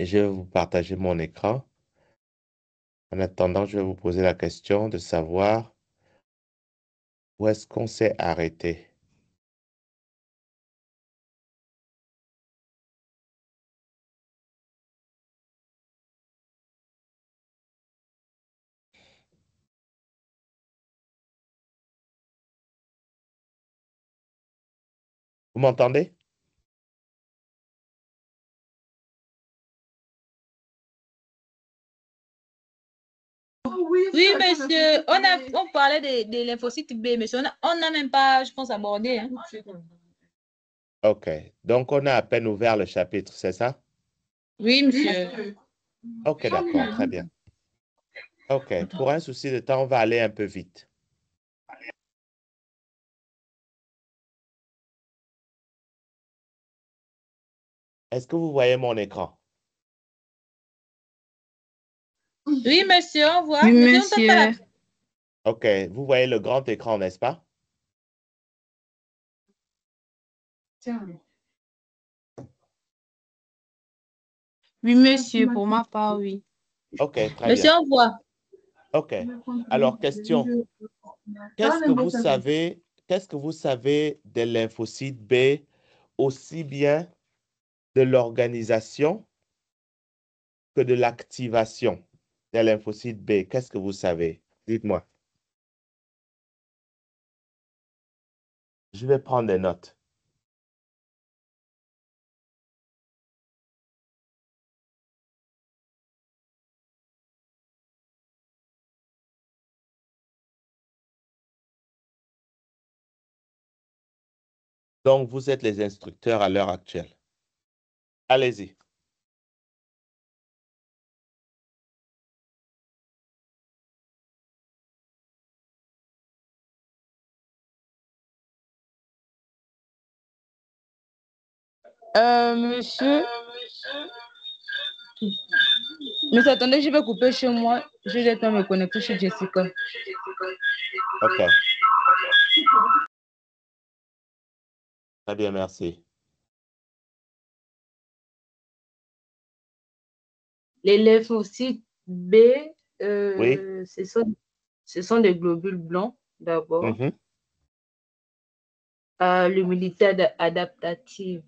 et je vais vous partager mon écran. En attendant, je vais vous poser la question de savoir où est-ce qu'on s'est arrêté. Vous m'entendez? Oui, monsieur. On parlait de lymphocyte B, monsieur. On n'a même pas, je pense, abordé. Hein. OK. Donc, on a à peine ouvert le chapitre, c'est ça? Oui, monsieur. OK, d'accord, très bien. OK. Pour un souci de temps, on va aller un peu vite. Est-ce que vous voyez mon écran? Oui, monsieur, on voit. Oui, Monsieur, on ne donne pas la... monsieur. OK. Vous voyez le grand écran, n'est-ce pas? Oui, monsieur, pour ma part, oui. OK, très Monsieur, bien. on voit. OK. Alors, question. Qu'est-ce que vous savez des lymphocytes B aussi bien de l'organisation que de l'activation des lymphocytes B? Qu'est-ce que vous savez? Dites-moi. Je vais prendre des notes. Donc, vous êtes les instructeurs à l'heure actuelle. Allez-y. Monsieur, mais attendez, je vais couper chez moi. Je vais être me connecter chez Jessica. OK. Très bien, merci. Les lymphocytes B, Oui? ce sont des globules blancs d'abord. Mhm. L'immunité adaptative.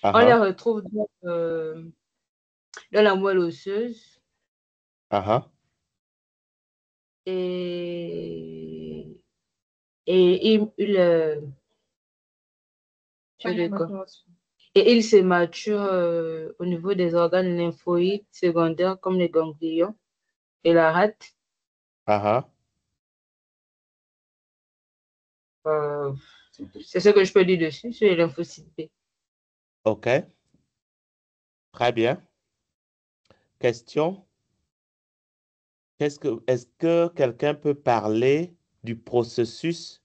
Ah On les ah. retrouve dans la moelle osseuse Ah ah. et, et il se mature au niveau des organes lymphoïdes secondaires comme les ganglions et la rate. Ah ah. Euh, c'est ce que je peux dire dessus sur les lymphocytes B. OK. Très bien. Question. Est-ce que quelqu'un peut parler du processus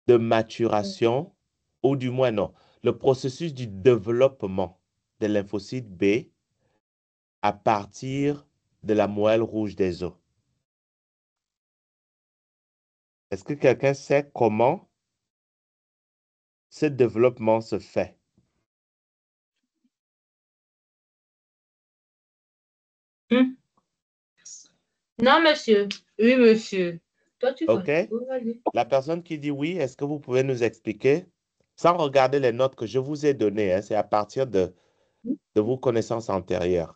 de maturation, ou du moins non, le processus du développement des lymphocytes B à partir de la moelle rouge des os? Est-ce que quelqu'un sait comment ce développement se fait? Hmm. Non, monsieur. Oui, monsieur. Toi, tu vas. OK? La personne qui dit oui, est-ce que vous pouvez nous expliquer, sans regarder les notes que je vous ai données, hein, c'est à partir de vos connaissances antérieures.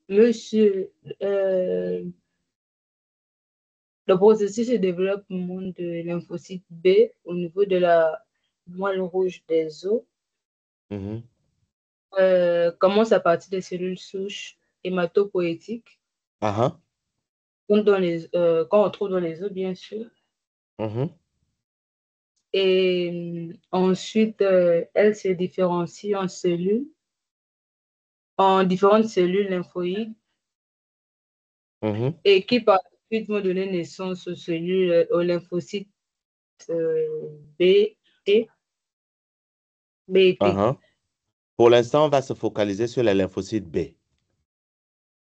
Monsieur, le processus de développement de lymphocyte B au niveau de la moelle rouge des os Mhm. commence à partir des cellules souches hématopoïétiques Ah ah. qu'on retrouve dans les os, bien sûr. Mhm. Et ensuite, elle se différencie en différentes cellules lymphoïdes Mhm. et qui par la suite vont donner naissance aux cellules, aux lymphocytes B et B et Ah T. ah. Pour l'instant, on va se focaliser sur les lymphocytes B.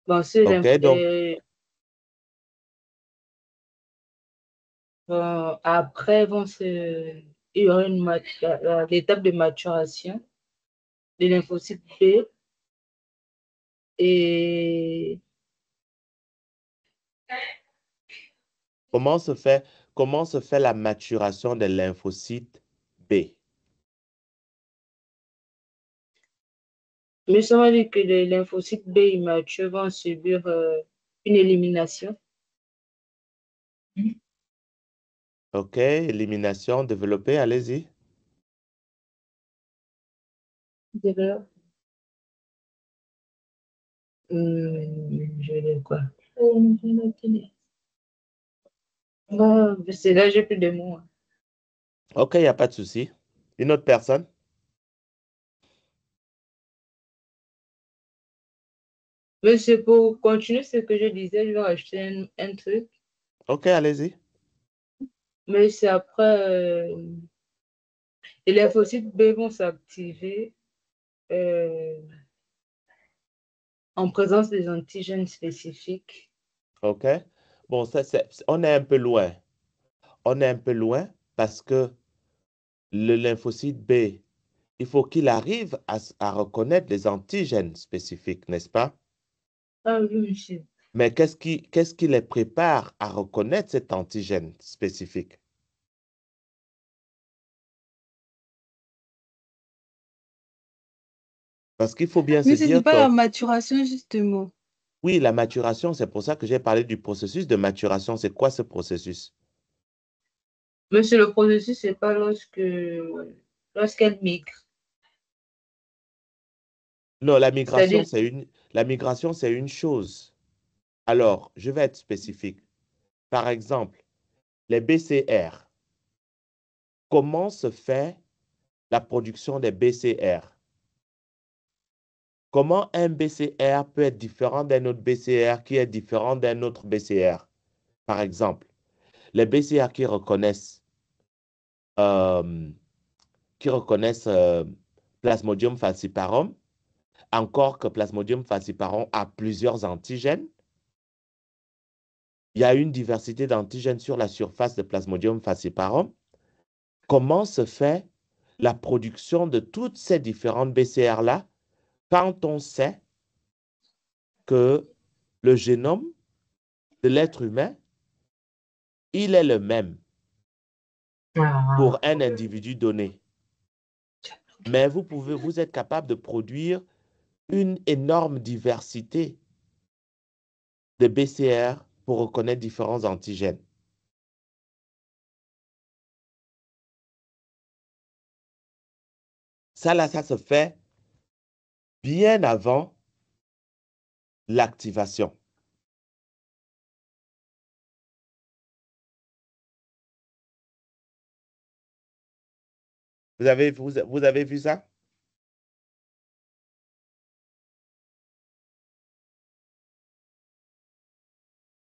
Bon, ces OK? Donc, après vont se il y aura l'étape de maturation de lymphocyte B et Comment se fait la maturation des lymphocytes B? mais ça veut dire que les lymphocytes B immatures vont subir une élimination. OK, élimination développée, allez-y. Développe. Je vais quoi? C'est là, j'ai plus de mots. OK, il n'y a pas de souci. Une autre personne? Mais c'est pour continuer ce que je disais, je vais acheter un truc. OK, allez-y. Mais c'est après, les lymphocytes B vont s'activer en présence des antigènes spécifiques. OK. Bon, on est un peu loin. On est un peu loin parce que le lymphocyte B, il faut qu'il arrive à reconnaître les antigènes spécifiques, n'est-ce pas? Ah oui, monsieur. Mais qu'est-ce qui les prépare à reconnaître cet antigène spécifique? Parce qu'il faut bien se Mais ce n'est dire pas que, la maturation, justement. oui, la maturation, c'est pour ça que j'ai parlé du processus de maturation. C'est quoi ce processus? Mais c'est le processus, c'est pas lorsqu'elle migre. Non, C'est-à-dire, la migration, c'est une chose. Alors, je vais être spécifique. Par exemple, les BCR. Comment se fait la production des BCR? Comment un BCR peut être différent d'un autre BCR qui est différent d'un autre BCR? Par exemple, les BCR euh, qui reconnaissent Plasmodium falciparum, encore que Plasmodium falciparum a plusieurs antigènes. Il y a une diversité d'antigènes sur la surface de Plasmodium falciparum. Comment se fait la production de toutes ces différentes BCR-là quand on sait que le génome de l'être humain, il est le même pour un individu donné. Mais vous êtes capable de produire une énorme diversité de BCR pour reconnaître différents antigènes. Ça, là, ça se fait bien avant l'activation. Vous avez vu ça?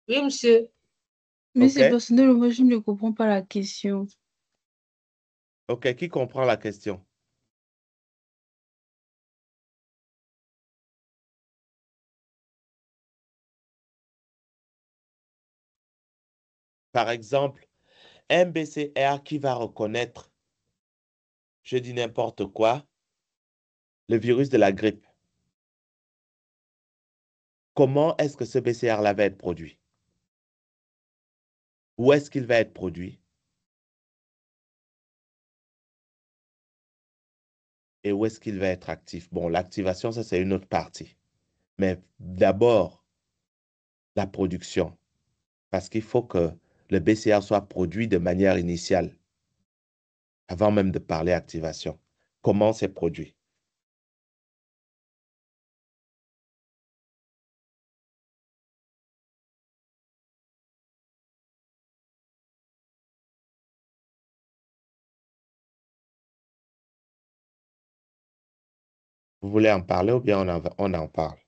oui, monsieur. Mais OK. c'est personnel, moi, je ne comprends pas la question. OK. Qui comprend la question? Par exemple, un BCR qui va reconnaître, je dis n'importe quoi, le virus de la grippe. Comment est-ce que ce BCR-là va être produit? Où est-ce qu'il va être produit? Et où est-ce qu'il va être actif? Bon, l'activation, ça, c'est une autre partie. Mais d'abord, la production. Parce qu'il faut que le BCR soit produit de manière initiale, avant même de parler activation. Comment c'est produit? Vous voulez en parler ou bien on en parle?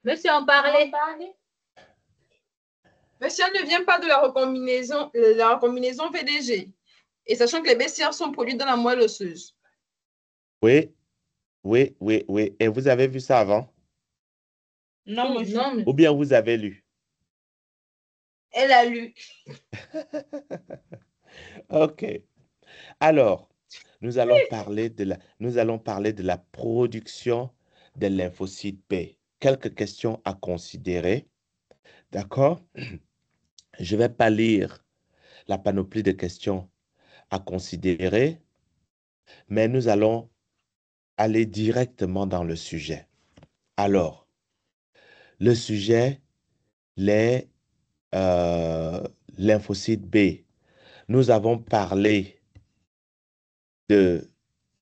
Monsieur, en parlait. Mais si elle ne vient pas de la recombinaison VDG, et sachant que les BCR sont produits dans la moelle osseuse. Oui, oui, oui, oui. Et vous avez vu ça avant? Non, monsieur. Ou bien vous avez lu? Elle a lu. OK. Alors, nous allons parler de la production des lymphocytes B. Quelques questions à considérer. D'accord? Je ne vais pas lire la panoplie de questions à considérer, mais nous allons aller directement dans le sujet. Alors, le sujet, les lymphocytes B. Nous avons parlé de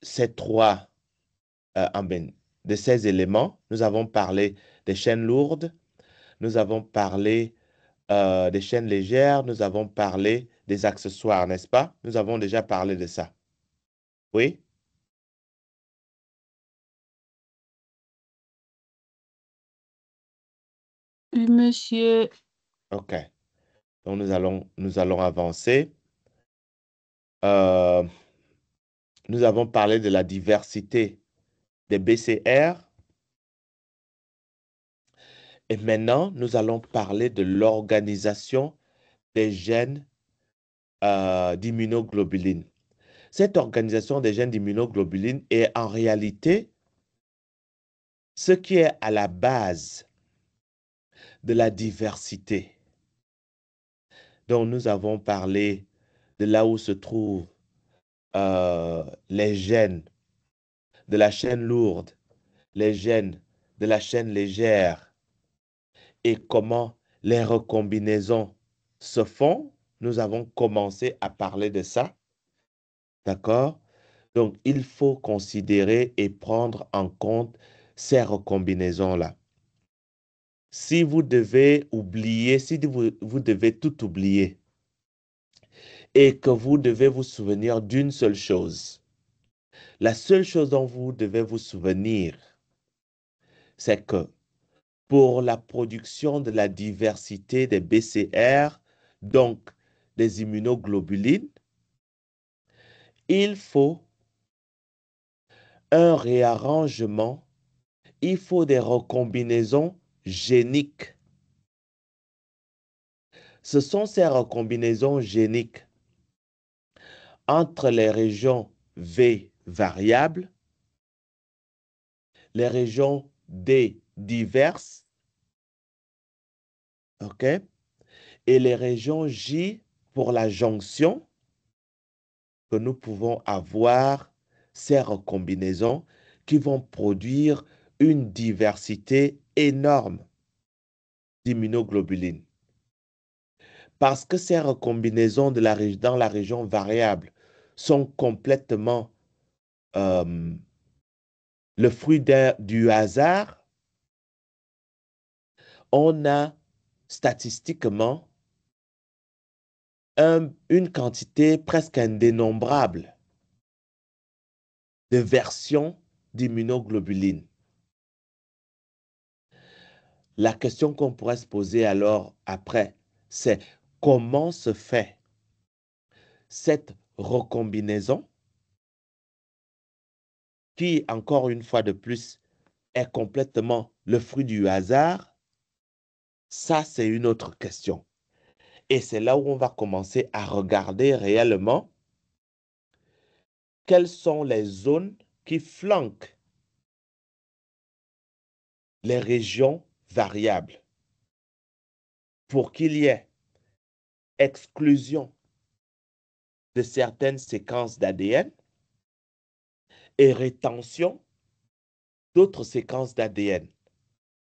ces de ces éléments. Nous avons parlé des chaînes lourdes, nous avons parlé des chaînes légères, nous avons parlé des accessoires, n'est-ce pas? Nous avons déjà parlé de ça. Oui? Oui, monsieur. OK. Donc, nous allons avancer. Euh, nous avons parlé de la diversité des BCR. Et maintenant, nous allons parler de l'organisation des gènes d'immunoglobulines. Cette organisation des gènes d'immunoglobulines est en réalité ce qui est à la base de la diversité. Donc, nous avons parlé de là où se trouvent les gènes de la chaîne lourde, les gènes de la chaîne légère et comment les recombinaisons se font. Nous avons commencé à parler de ça. D'accord? Donc, il faut considérer et prendre en compte ces recombinaisons-là. Si vous devez oublier, si vous devez tout oublier et que vous devez vous souvenir d'une seule chose, la seule chose dont vous devez vous souvenir, c'est que pour la production de la diversité des BCR, donc des immunoglobulines, il faut un réarrangement, il faut des recombinaisons géniques. Ce sont ces recombinaisons géniques entre les régions V variables, les régions D diverses, OK, et les régions J pour la jonction, que nous pouvons avoir ces recombinaisons qui vont produire une diversité énorme d'immunoglobulines. Parce que ces recombinaisons dans la région variable sont complètement le fruit du hasard, on a statistiquement une quantité presque indénombrable de versions d'immunoglobulines. La question qu'on pourrait se poser alors après, c'est comment se fait cette recombinaison qui, encore une fois de plus, est complètement le fruit du hasard? Ça, c'est une autre question. Et c'est là où on va commencer à regarder réellement quelles sont les zones qui flanquent les régions variables pour qu'il y ait exclusion de certaines séquences d'ADN et rétention d'autres séquences d'ADN,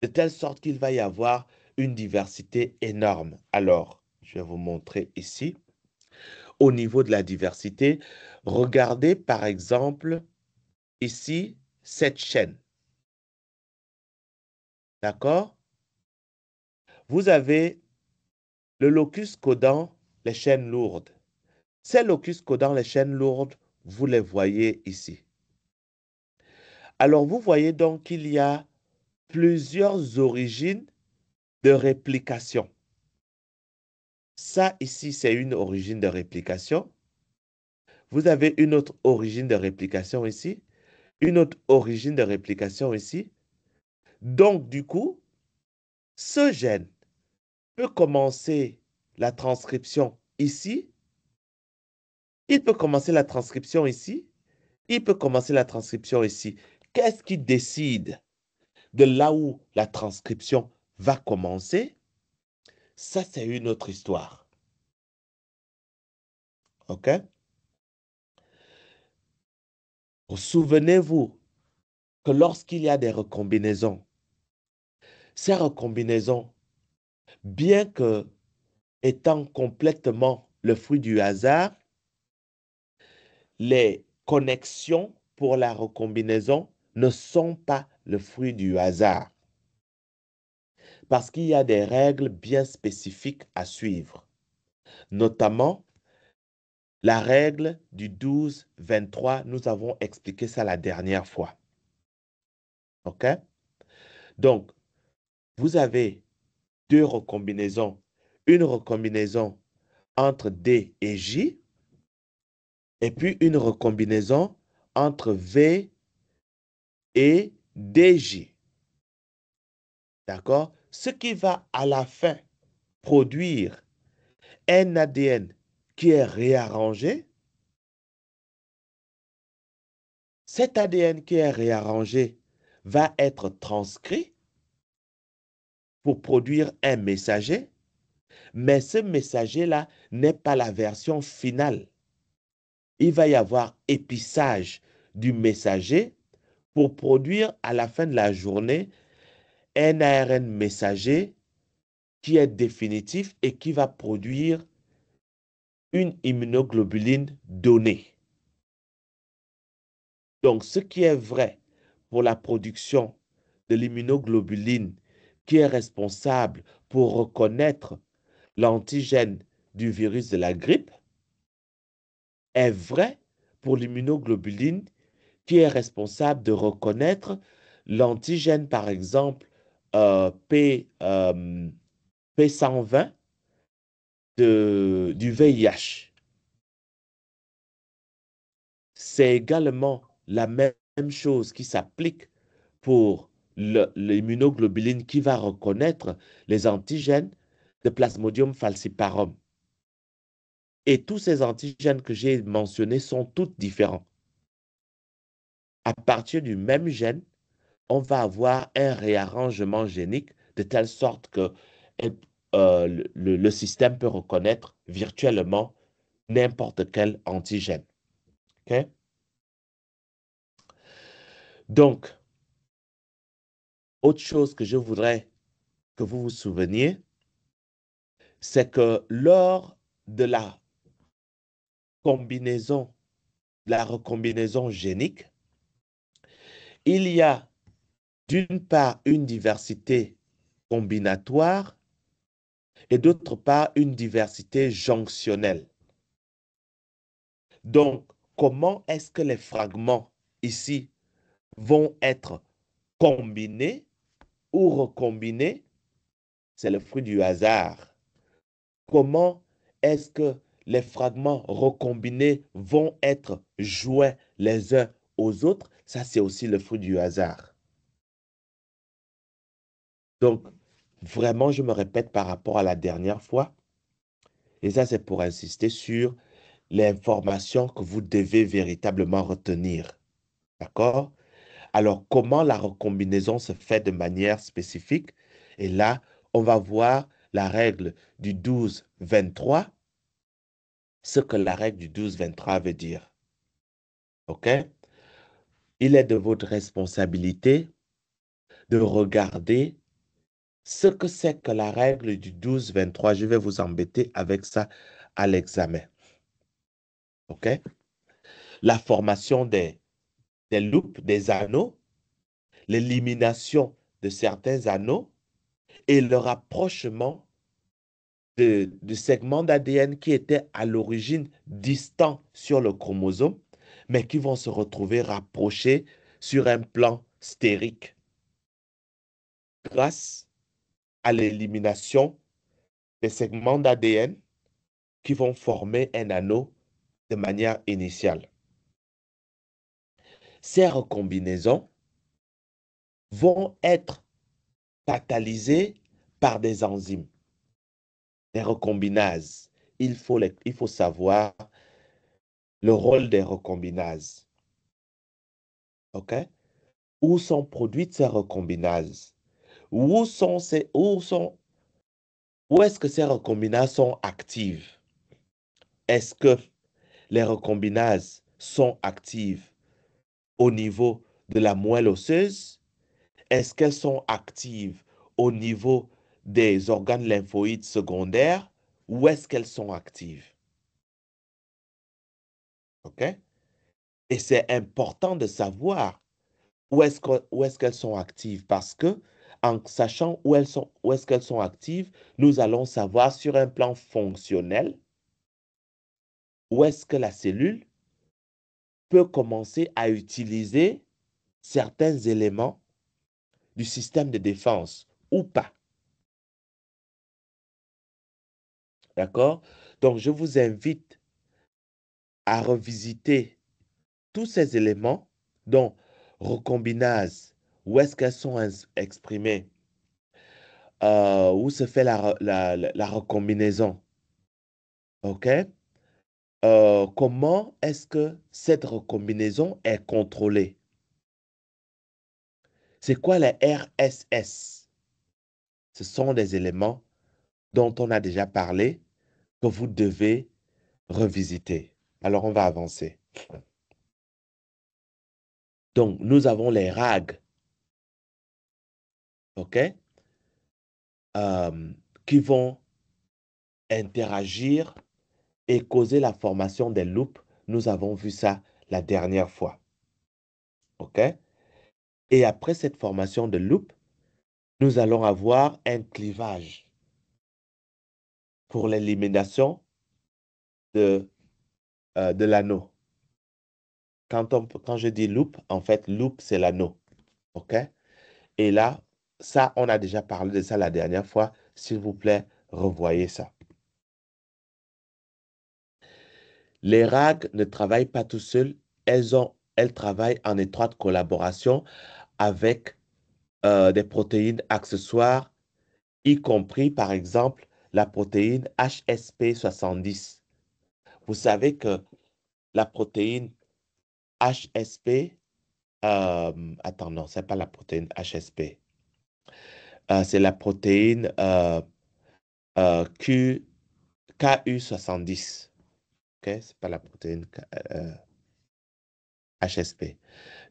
de telle sorte qu'il va y avoir une diversité énorme. Alors, je vais vous montrer ici. Au niveau de la diversité, regardez par exemple ici cette chaîne. D'accord? Vous avez le locus codant les chaînes lourdes. Ces locus codant les chaînes lourdes, vous les voyez ici. Alors, vous voyez donc qu'il y a plusieurs origines de réplication. Ça, ici, c'est une origine de réplication. Vous avez une autre origine de réplication ici, une autre origine de réplication ici. Donc, du coup, ce gène peut commencer la transcription ici, il peut commencer la transcription ici, il peut commencer la transcription ici. Qu'est-ce qui décide de là où la transcription va commencer? Ça, c'est une autre histoire. OK? Souvenez-vous que lorsqu'il y a des recombinaisons, ces recombinaisons, bien que étant complètement le fruit du hasard, les connexions pour la recombinaison ne sont pas le fruit du hasard. Parce qu'il y a des règles bien spécifiques à suivre, notamment la règle du 12-23, nous avons expliqué ça la dernière fois. OK? Donc, vous avez deux recombinaisons. Une recombinaison entre D et J, et puis une recombinaison entre V et DJ. D'accord? Ce qui va à la fin produire un ADN qui est réarrangé. Cet ADN qui est réarrangé va être transcrit pour produire un messager, mais ce messager-là n'est pas la version finale. Il va y avoir épissage du messager pour produire à la fin de la journée un ARN messager qui est définitif et qui va produire une immunoglobuline donnée. Donc, ce qui est vrai pour la production de l'immunoglobuline qui est responsable pour reconnaître l'antigène du virus de la grippe est vrai pour l'immunoglobuline qui est responsable de reconnaître l'antigène, par exemple, P120 du VIH. C'est également la même chose qui s'applique pour l'immunoglobuline qui va reconnaître les antigènes de Plasmodium falciparum. Et tous ces antigènes que j'ai mentionnés sont tous différents. À partir du même gène, on va avoir un réarrangement génique de telle sorte que le système peut reconnaître virtuellement n'importe quel antigène. Okay? Donc, autre chose que je voudrais que vous vous souveniez, c'est que lors de la combinaison, la recombinaison génique, il y a d'une part une diversité combinatoire et d'autre part une diversité jonctionnelle. Donc, comment est-ce que les fragments ici vont être combinés ou recombinés? C'est le fruit du hasard. Comment est-ce que les fragments recombinés vont être joints les uns aux autres? Ça, c'est aussi le fruit du hasard. Donc, vraiment, je me répète par rapport à la dernière fois. Et ça, c'est pour insister sur l'information que vous devez véritablement retenir. D'accord? Alors, comment la recombinaison se fait de manière spécifique? Et là, on va voir la règle du 12-23, ce que la règle du 12-23 veut dire. OK? Il est de votre responsabilité de regarder ce que c'est que la règle du 12-23. Je vais vous embêter avec ça à l'examen. OK? La formation des loupes, des anneaux, l'élimination de certains anneaux et le rapprochement de segments d'ADN qui étaient à l'origine distants sur le chromosome, mais qui vont se retrouver rapprochés sur un plan stérique grâce à l'élimination des segments d'ADN qui vont former un anneau de manière initiale. Ces recombinaisons vont être catalysées par des enzymes. les recombinases. Il faut savoir le rôle des recombinases. OK? Où sont produites ces recombinases? Où est-ce que ces recombinases sont actives? Est-ce que les recombinases sont actives au niveau de la moelle osseuse? Est-ce qu'elles sont actives au niveau des organes lymphoïdes secondaires? Où est-ce qu'elles sont actives? OK? Et c'est important de savoir où est-ce qu'elles sont actives parce que en sachant où est-ce qu'elles sont actives, nous allons savoir sur un plan fonctionnel où est-ce que la cellule peut commencer à utiliser certains éléments du système de défense ou pas. D'accord? Donc, je vous invite à revisiter tous ces éléments dont recombinase, où est-ce qu'elles sont exprimées, où se fait la recombinaison. OK? Comment est-ce que cette recombinaison est contrôlée? C'est quoi les RSS? Ce sont des éléments dont on a déjà parlé que vous devez revisiter. Alors, on va avancer. Donc, nous avons les RAG, OK? Qui vont interagir et causer la formation des loupes. Nous avons vu ça la dernière fois. OK? Et après cette formation de loupes, nous allons avoir un clivage pour l'élimination de l'anneau. Quand je dis loupe, en fait, loupe, c'est l'anneau. OK? Et là, ça, on a déjà parlé de ça la dernière fois. S'il vous plaît, revoyez ça. Les RAG ne travaillent pas tout seuls. Elles travaillent en étroite collaboration avec des protéines accessoires, y compris, par exemple, la protéine HSP70. Vous savez que la protéine HSP, attends, non, ce n'est pas la protéine HSP. C'est la protéine KU70. OK? Ce n'est pas la protéine HSP.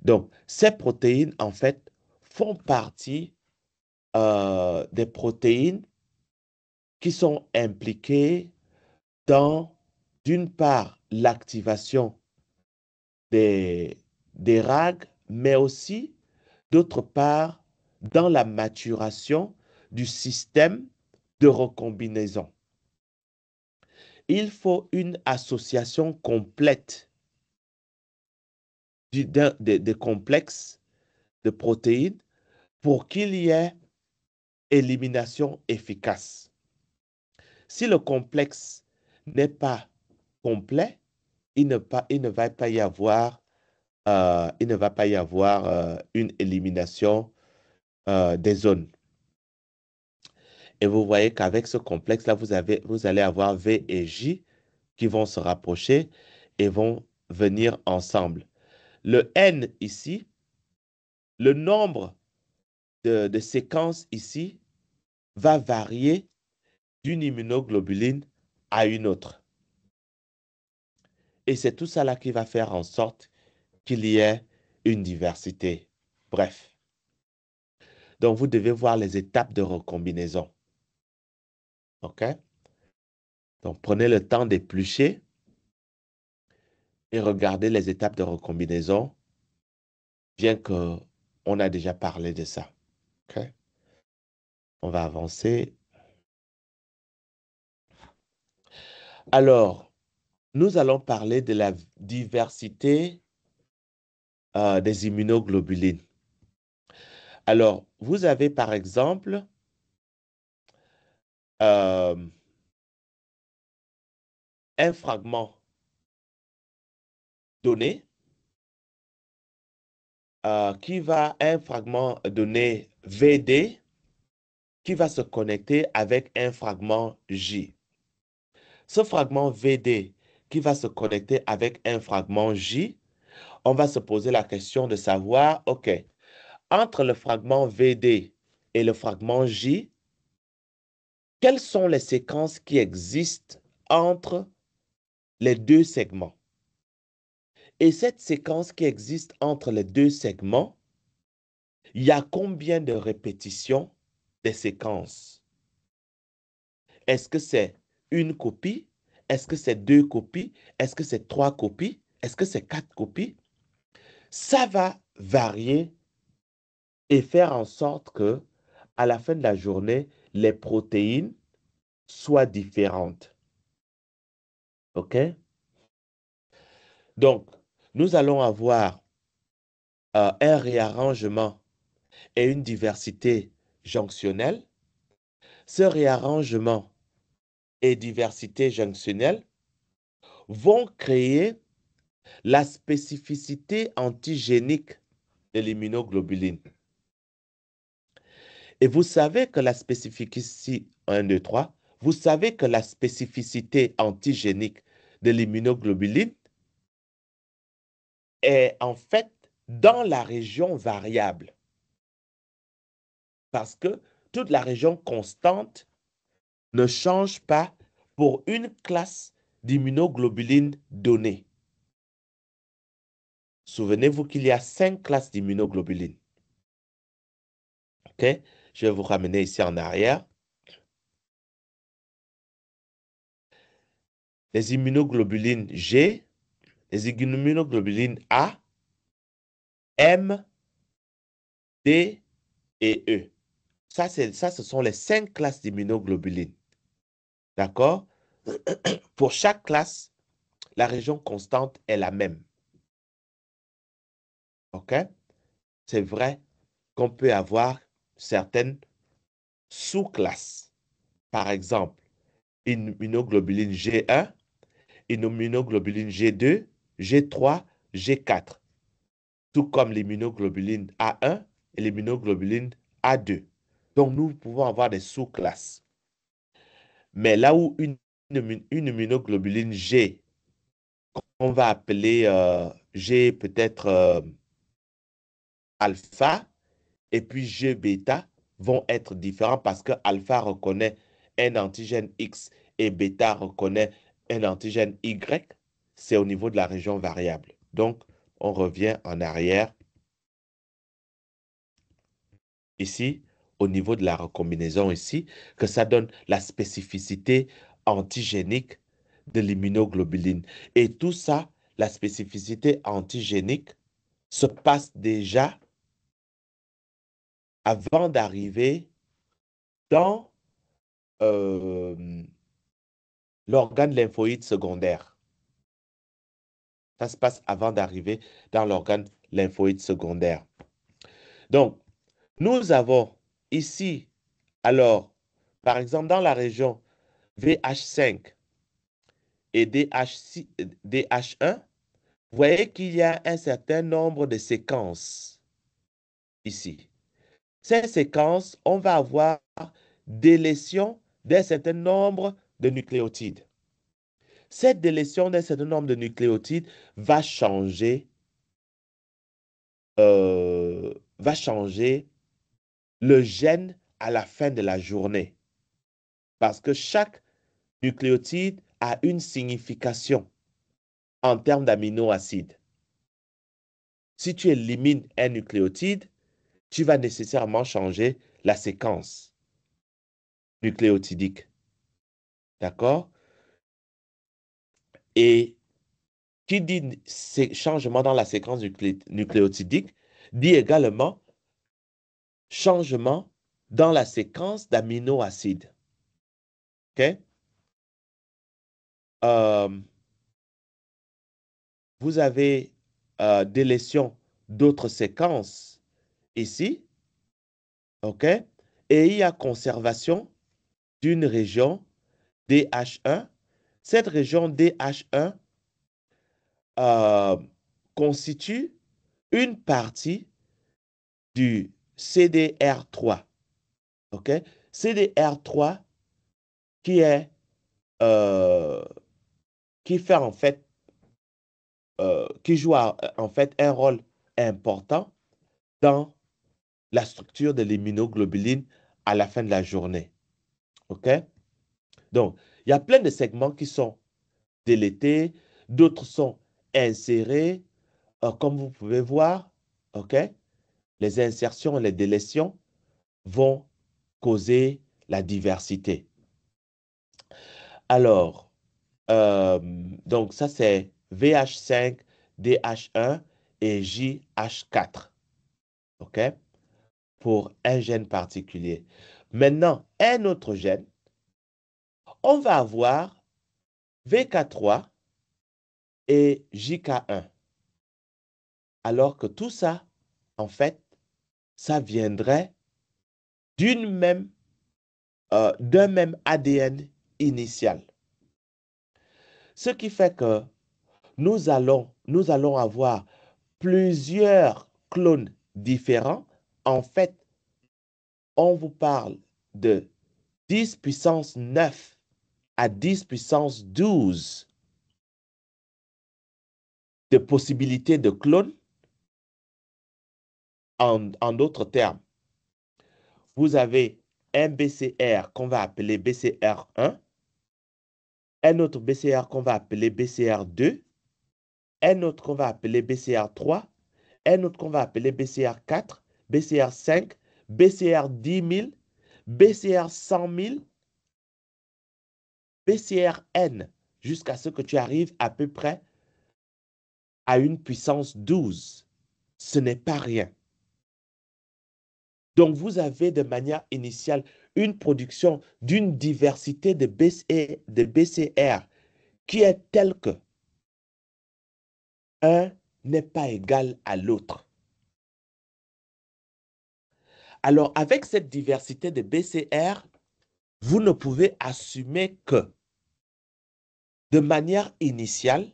Donc, ces protéines, en fait, font partie des protéines qui sont impliquées dans, d'une part, l'activation des RAG, mais aussi, d'autre part, dans la maturation du système de recombinaison. Il faut une association complète des complexes de protéines pour qu'il y ait élimination efficace. Si le complexe n'est pas complet, il ne va pas y avoir, une élimination des zones. Et vous voyez qu'avec ce complexe-là, vous allez avoir V et J qui vont se rapprocher et vont venir ensemble. Le N ici, le nombre de séquences ici va varier d'une immunoglobuline à une autre. Et c'est tout ça là qui va faire en sorte qu'il y ait une diversité. Bref. Donc, vous devez voir les étapes de recombinaison. OK? Donc, prenez le temps d'éplucher et regardez les étapes de recombinaison, bien qu'on a déjà parlé de ça. OK? On va avancer. Alors, nous allons parler de la diversité des immunoglobulines. Alors, vous avez par exemple un fragment donné un fragment donné VD qui va se connecter avec un fragment J. Ce fragment VD qui va se connecter avec un fragment J, on va se poser la question de savoir, OK, entre le fragment VD et le fragment J, quelles sont les séquences qui existent entre les deux segments? Et cette séquence qui existe entre les deux segments, il y a combien de répétitions des séquences? Est-ce que c'est une copie? Est-ce que c'est deux copies? Est-ce que c'est trois copies? Est-ce que c'est quatre copies? Ça va varier et faire en sorte que, à la fin de la journée, les protéines soient différentes. OK? Donc, nous allons avoir un réarrangement et une diversité jonctionnelle. Ce réarrangement et diversité jonctionnelle vont créer la spécificité antigénique de l'immunoglobuline. Et vous savez que la spécificité, 1, 2, 3, vous savez que la spécificité antigénique de l'immunoglobuline est en fait dans la région variable. Parce que toute la région constante ne change pas pour une classe d'immunoglobulines donnée. Souvenez-vous qu'il y a 5 classes d'immunoglobulines. OK? Je vais vous ramener ici en arrière. Les immunoglobulines G, les immunoglobulines A, M, D et E. Ça, ce sont les 5 classes d'immunoglobulines. D'accord? Pour chaque classe, la région constante est la même. OK? C'est vrai qu'on peut avoir certaines sous-classes. Par exemple, une immunoglobuline G1, une immunoglobuline G2, G3, G4, tout comme l'immunoglobuline A1 et l'immunoglobuline A2. Donc, nous pouvons avoir des sous-classes. Mais là où une immunoglobuline G, on va appeler G peut-être alpha, et puis G bêta vont être différents parce que alpha reconnaît un antigène X et bêta reconnaît un antigène Y. C'est au niveau de la région variable. Donc, on revient en arrière. Ici, au niveau de la recombinaison ici, que ça donne la spécificité antigénique de l'immunoglobuline. Et tout ça, la spécificité antigénique se passe déjà avant d'arriver dans l'organe lymphoïde secondaire. Ça se passe avant d'arriver dans l'organe lymphoïde secondaire. Donc, nous avons ici, alors, par exemple, dans la région VH5 et DH1, vous voyez qu'il y a un certain nombre de séquences ici. Ces séquences, on va avoir délétion d'un certain nombre de nucléotides. Cette délétion d'un certain nombre de nucléotides va changer le gène à la fin de la journée. Parce que chaque nucléotide a une signification en termes d'aminoacides. Si tu élimines un nucléotide, tu vas nécessairement changer la séquence nucléotidique. D'accord? Et qui dit changement dans la séquence nucléotidique dit également changement dans la séquence d'aminoacides. OK? Vous avez délétion d'autres séquences ici. OK? Et il y a conservation d'une région DH1. Cette région DH1 constitue une partie du CDR3. OK? CDR3 qui est qui fait en fait, qui joue en fait un rôle important dans la structure de l'immunoglobulines à la fin de la journée. OK? Donc, il y a plein de segments qui sont délétés, d'autres sont insérés, comme vous pouvez voir. OK? Les insertions et les délétions vont causer la diversité. Alors, donc ça c'est VH5, DH1 et JH4. OK? Pour un gène particulier. Maintenant, un autre gène, on va avoir VK3 et JK1. Alors que tout ça, en fait, ça viendrait d'un même ADN initial. Ce qui fait que nous allons avoir plusieurs clones différents. En fait, on vous parle de 10 puissance 9 à 10 puissance 12 de possibilités de clones. En d'autres termes, vous avez un BCR qu'on va appeler BCR1, un autre BCR qu'on va appeler BCR2, un autre qu'on va appeler BCR3, un autre qu'on va appeler BCR4, BCR5, BCR 10 000, BCR 100 000, BCRN, jusqu'à ce que tu arrives à peu près à une puissance 12. Ce n'est pas rien. Donc, vous avez de manière initiale une production d'une diversité de BCR qui est telle que un n'est pas égal à l'autre. Alors, avec cette diversité de BCR, vous ne pouvez assumer que de manière initiale,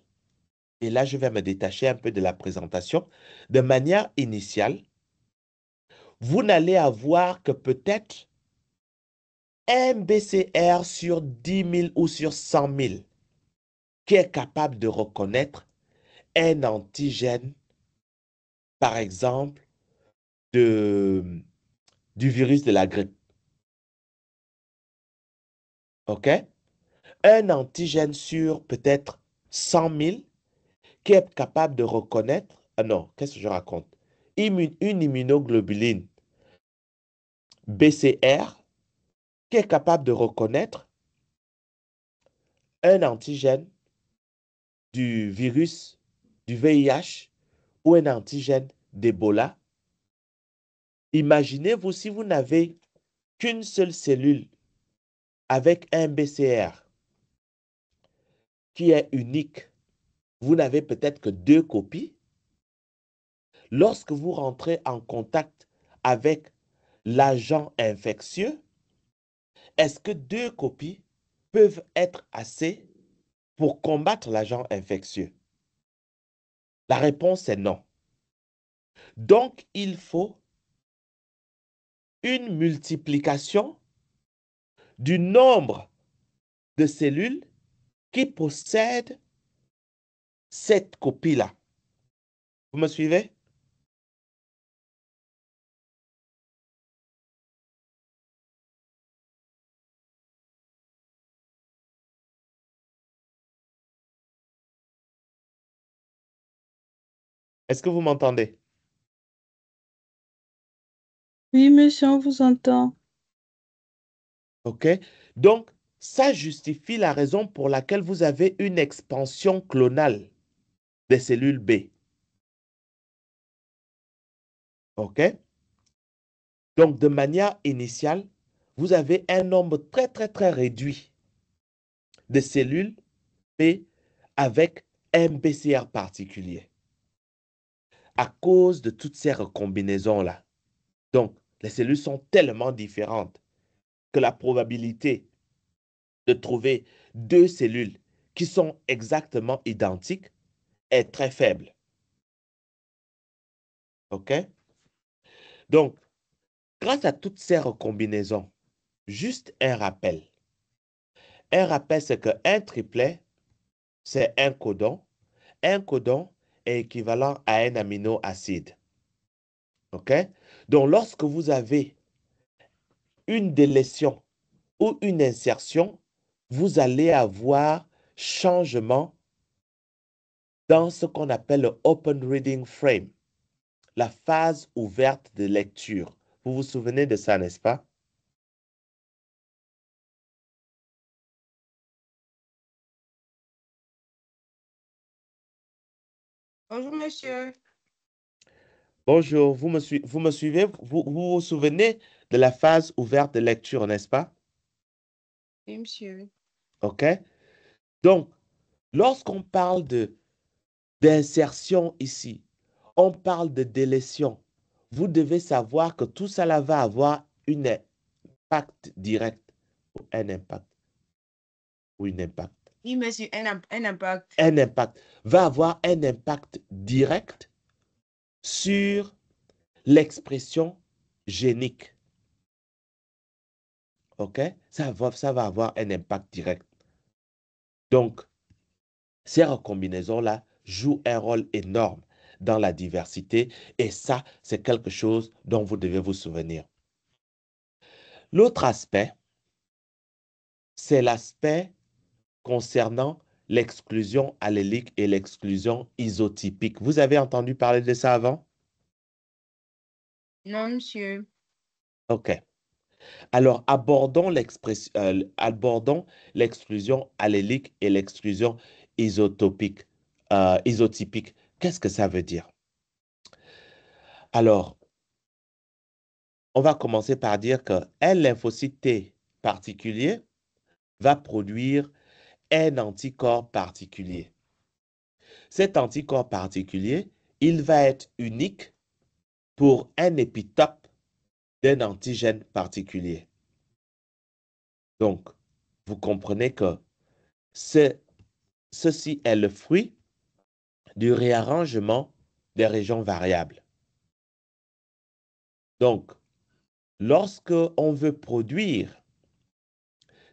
et là je vais me détacher un peu de la présentation, de manière initiale, vous n'allez avoir que peut-être un BCR sur 10 000 ou sur 100 000 qui est capable de reconnaître un antigène, par exemple, du virus de la grippe. OK? Un antigène sur peut-être 100 000 qui est capable de reconnaître, non, qu'est-ce que je raconte? Une immunoglobuline BCR qui est capable de reconnaître un antigène du virus du VIH ou un antigène d'Ebola. Imaginez-vous si vous n'avez qu'une seule cellule avec un BCR qui est unique. Vous n'avez peut-être que 2 copies. Lorsque vous rentrez en contact avec l'agent infectieux, est-ce que 2 copies peuvent être assez pour combattre l'agent infectieux? La réponse est non. Donc, il faut une multiplication du nombre de cellules qui possèdent cette copie-là. Vous me suivez? Est-ce que vous m'entendez? Oui, monsieur, on vous entend. OK? Donc, ça justifie la raison pour laquelle vous avez une expansion clonale des cellules B. OK? Donc, de manière initiale, vous avez un nombre très, très, très réduit de cellules B avec un BCR particulier à cause de toutes ces recombinaisons-là. Donc, les cellules sont tellement différentes que la probabilité de trouver 2 cellules qui sont exactement identiques est très faible. OK? Donc, grâce à toutes ces recombinaisons, juste un rappel. Un rappel, c'est qu'un triplet, c'est un codon. Un codon est équivalent à un aminoacide. OK? Donc, lorsque vous avez une délétion ou une insertion, vous allez avoir changement dans ce qu'on appelle le Open Reading Frame, la phase ouverte de lecture. Vous vous souvenez de ça, n'est-ce pas? Bonjour, monsieur. Bonjour, vous me suivez? Vous vous souvenez de la phase ouverte de lecture, n'est-ce pas? Oui, monsieur. OK? Donc, lorsqu'on parle d'insertion ici, on parle de délétion. Vous devez savoir que tout cela va avoir un impact direct. Un impact. Ou un impact. Oui, monsieur, un impact. Un impact. Va avoir un impact direct sur l'expression génique. OK? Ça va avoir un impact direct. Donc, ces recombinaisons-là jouent un rôle énorme dans la diversité et ça, c'est quelque chose dont vous devez vous souvenir. L'autre aspect, c'est l'aspect concernant l'exclusion allélique et l'exclusion isotypique. Vous avez entendu parler de ça avant? Non, monsieur. OK. Alors, abordons l'exclusion allélique et l'exclusion isotypique. Qu'est-ce que ça veut dire? Alors, on va commencer par dire qu'un lymphocyte T particulier va produire un anticorps particulier. Cet anticorps particulier, il va être unique pour un épitope d'un antigène particulier. Donc, vous comprenez que ceci est le fruit du réarrangement des régions variables. Donc, lorsque on veut produire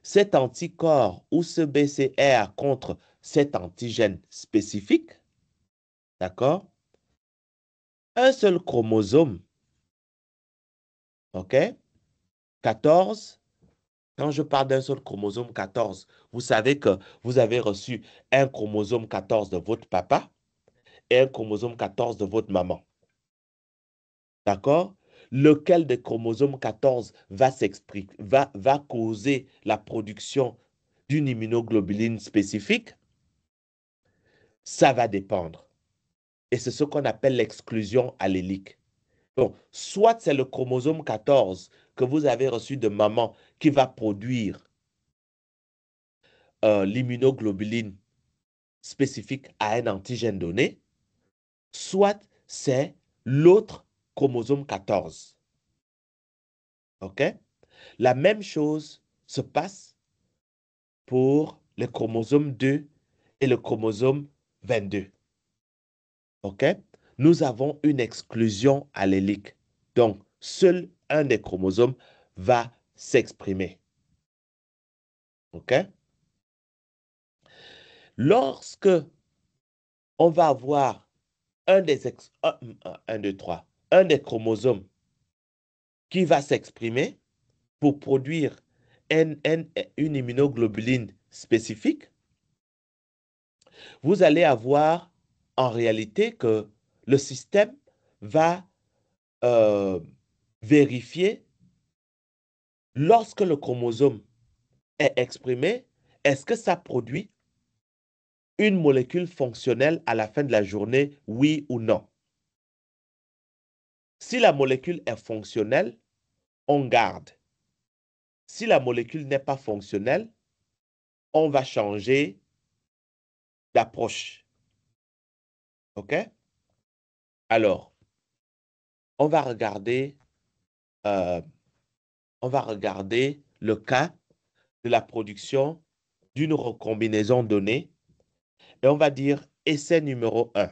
cet anticorps ou ce BCR contre cet antigène spécifique, d'accord? Un seul chromosome, OK? 14. Quand je parle d'un seul chromosome 14, vous savez que vous avez reçu un chromosome 14 de votre papa et un chromosome 14 de votre maman. D'accord? Lequel des chromosomes 14 va causer la production d'une immunoglobuline spécifique? Ça va dépendre. Et c'est ce qu'on appelle l'exclusion allélique. Donc, soit c'est le chromosome 14 que vous avez reçu de maman qui va produire l'immunoglobuline spécifique à un antigène donné, soit c'est l'autre chromosome 14. OK? La même chose se passe pour le chromosome 2 et le chromosome 22. OK? Nous avons une exclusion allélique. Donc, seul un des chromosomes va s'exprimer. OK? Lorsque on va avoir un des chromosomes qui va s'exprimer pour produire une immunoglobuline spécifique, vous allez avoir en réalité que le système va vérifier lorsque le chromosome est exprimé, est-ce que ça produit une molécule fonctionnelle à la fin de la journée, oui ou non? Si la molécule est fonctionnelle, on garde. Si la molécule n'est pas fonctionnelle, on va changer d'approche. OK? Alors, on va regarder le cas de la production d'une recombinaison donnée et on va dire essai numéro 1.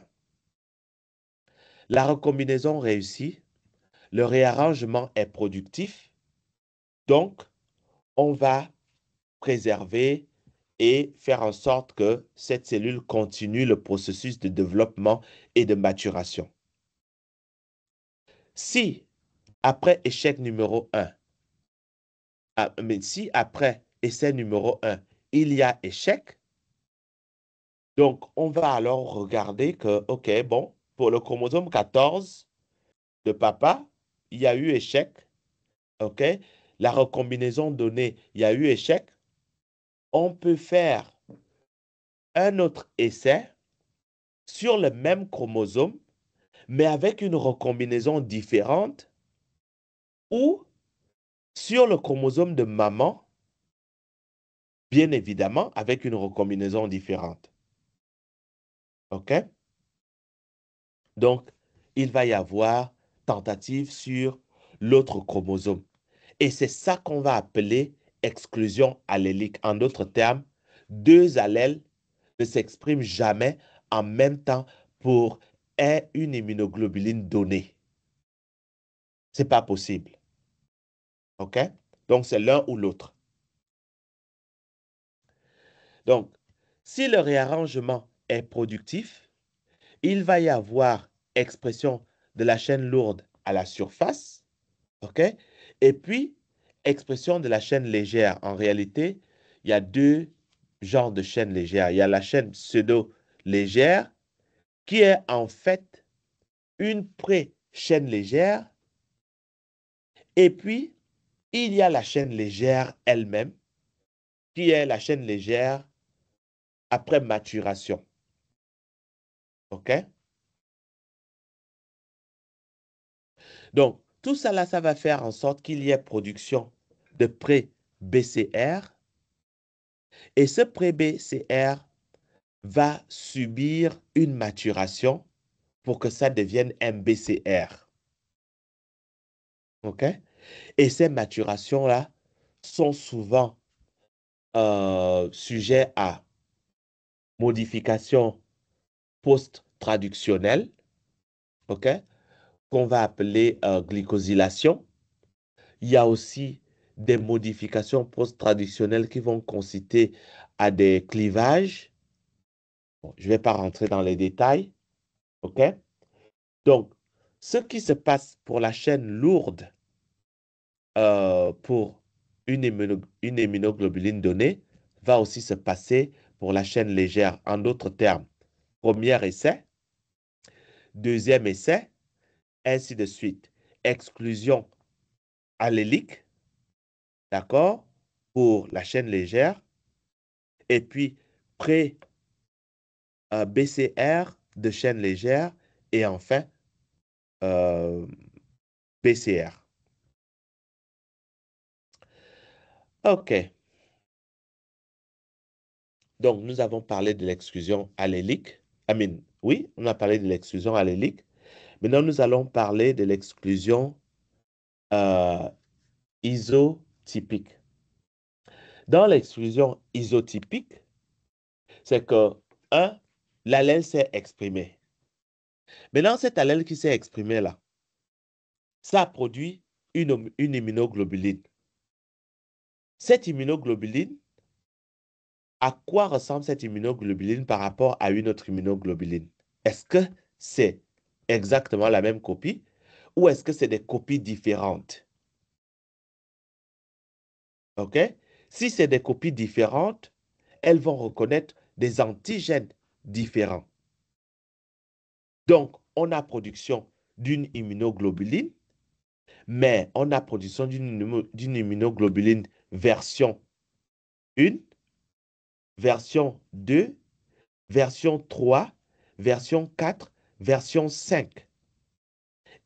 La recombinaison réussit, le réarrangement est productif, donc on va préserver et faire en sorte que cette cellule continue le processus de développement et de maturation. Si, après échec numéro 1, mais si après essai numéro 1, il y a échec, donc on va alors regarder que, OK, bon, pour le chromosome 14 de papa, il y a eu échec, OK? La recombinaison donnée, il y a eu échec. On peut faire un autre essai sur le même chromosome, mais avec une recombinaison différente, ou sur le chromosome de maman, bien évidemment, avec une recombinaison différente. OK? Donc, il va y avoir tentative sur l'autre chromosome. Et c'est ça qu'on va appeler exclusion allélique. En d'autres termes, deux allèles ne s'expriment jamais en même temps pour une immunoglobuline donnée. Ce n'est pas possible. OK? Donc, c'est l'un ou l'autre. Donc, si le réarrangement est productif, il va y avoir expression de la chaîne lourde à la surface, OK? Et puis, expression de la chaîne légère. En réalité, il y a deux genres de chaînes légères. Il y a la chaîne pseudo-légère qui est en fait une pré-chaîne légère. Et puis, il y a la chaîne légère elle-même qui est la chaîne légère après maturation. OK? Donc, tout ça là, ça va faire en sorte qu'il y ait production de pré-BCR. Et ce pré-BCR va subir une maturation pour que ça devienne un BCR. OK? Et ces maturations-là sont souvent sujets à modification post-traductionnelle, OK? Qu'on va appeler glycosylation. Il y a aussi des modifications post-traductionnelles qui vont consister à des clivages. Bon, je ne vais pas rentrer dans les détails. OK? Donc, ce qui se passe pour la chaîne lourde pour une immunoglobuline donnée va aussi se passer pour la chaîne légère. En d'autres termes, premier essai, deuxième essai, ainsi de suite. Exclusion allélique, d'accord, pour la chaîne légère, et puis pré-BCR de chaîne légère, et enfin BCR. OK. Donc, nous avons parlé de l'exclusion allélique. Oui, on a parlé de l'exclusion allélique. Maintenant, nous allons parler de l'exclusion isotypique. Dans l'exclusion isotypique, c'est que, l'allèle s'est exprimé. Maintenant, cet allèle qui s'est exprimé là, ça a produit une immunoglobuline. Cette immunoglobuline, à quoi ressemble cette immunoglobuline par rapport à une autre immunoglobuline? Est-ce que c'est exactement la même copie ou est-ce que c'est des copies différentes? OK? Si c'est des copies différentes, elles vont reconnaître des antigènes différents. Donc, on a production d'une immunoglobuline, mais on a production d'une immunoglobuline version 1, version 2, version 3, version 4, version 5.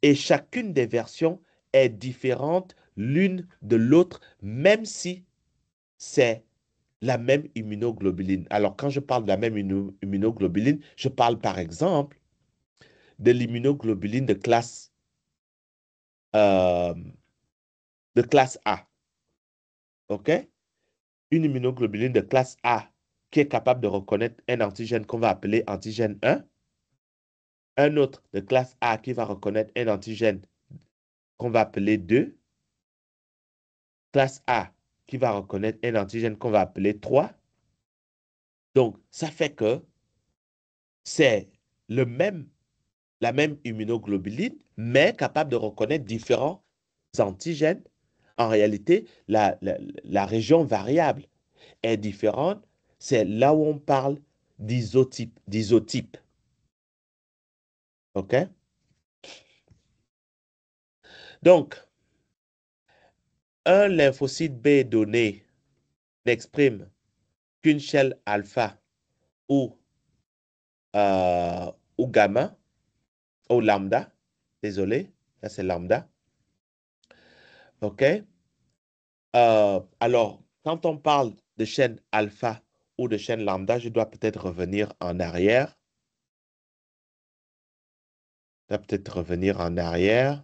Et chacune des versions est différente l'une de l'autre, même si c'est la même immunoglobuline. Alors, quand je parle de la même immunoglobuline, je parle par exemple de l'immunoglobuline de classe A. OK? Une immunoglobuline de classe A qui est capable de reconnaître un antigène qu'on va appeler antigène 1. Un autre de classe A qui va reconnaître un antigène qu'on va appeler 2. Classe A qui va reconnaître un antigène qu'on va appeler 3. Donc, ça fait que c'est la même immunoglobuline, mais capable de reconnaître différents antigènes. En réalité, la région variable est différente. C'est là où on parle d'isotype. OK? Donc, un lymphocyte B donné n'exprime qu'une chaîne alpha ou, ou gamma, ou lambda. Désolé, ça c'est lambda. OK? Alors, quand on parle de chaîne alpha ou de chaîne lambda, je dois peut-être revenir en arrière. Je dois peut-être revenir en arrière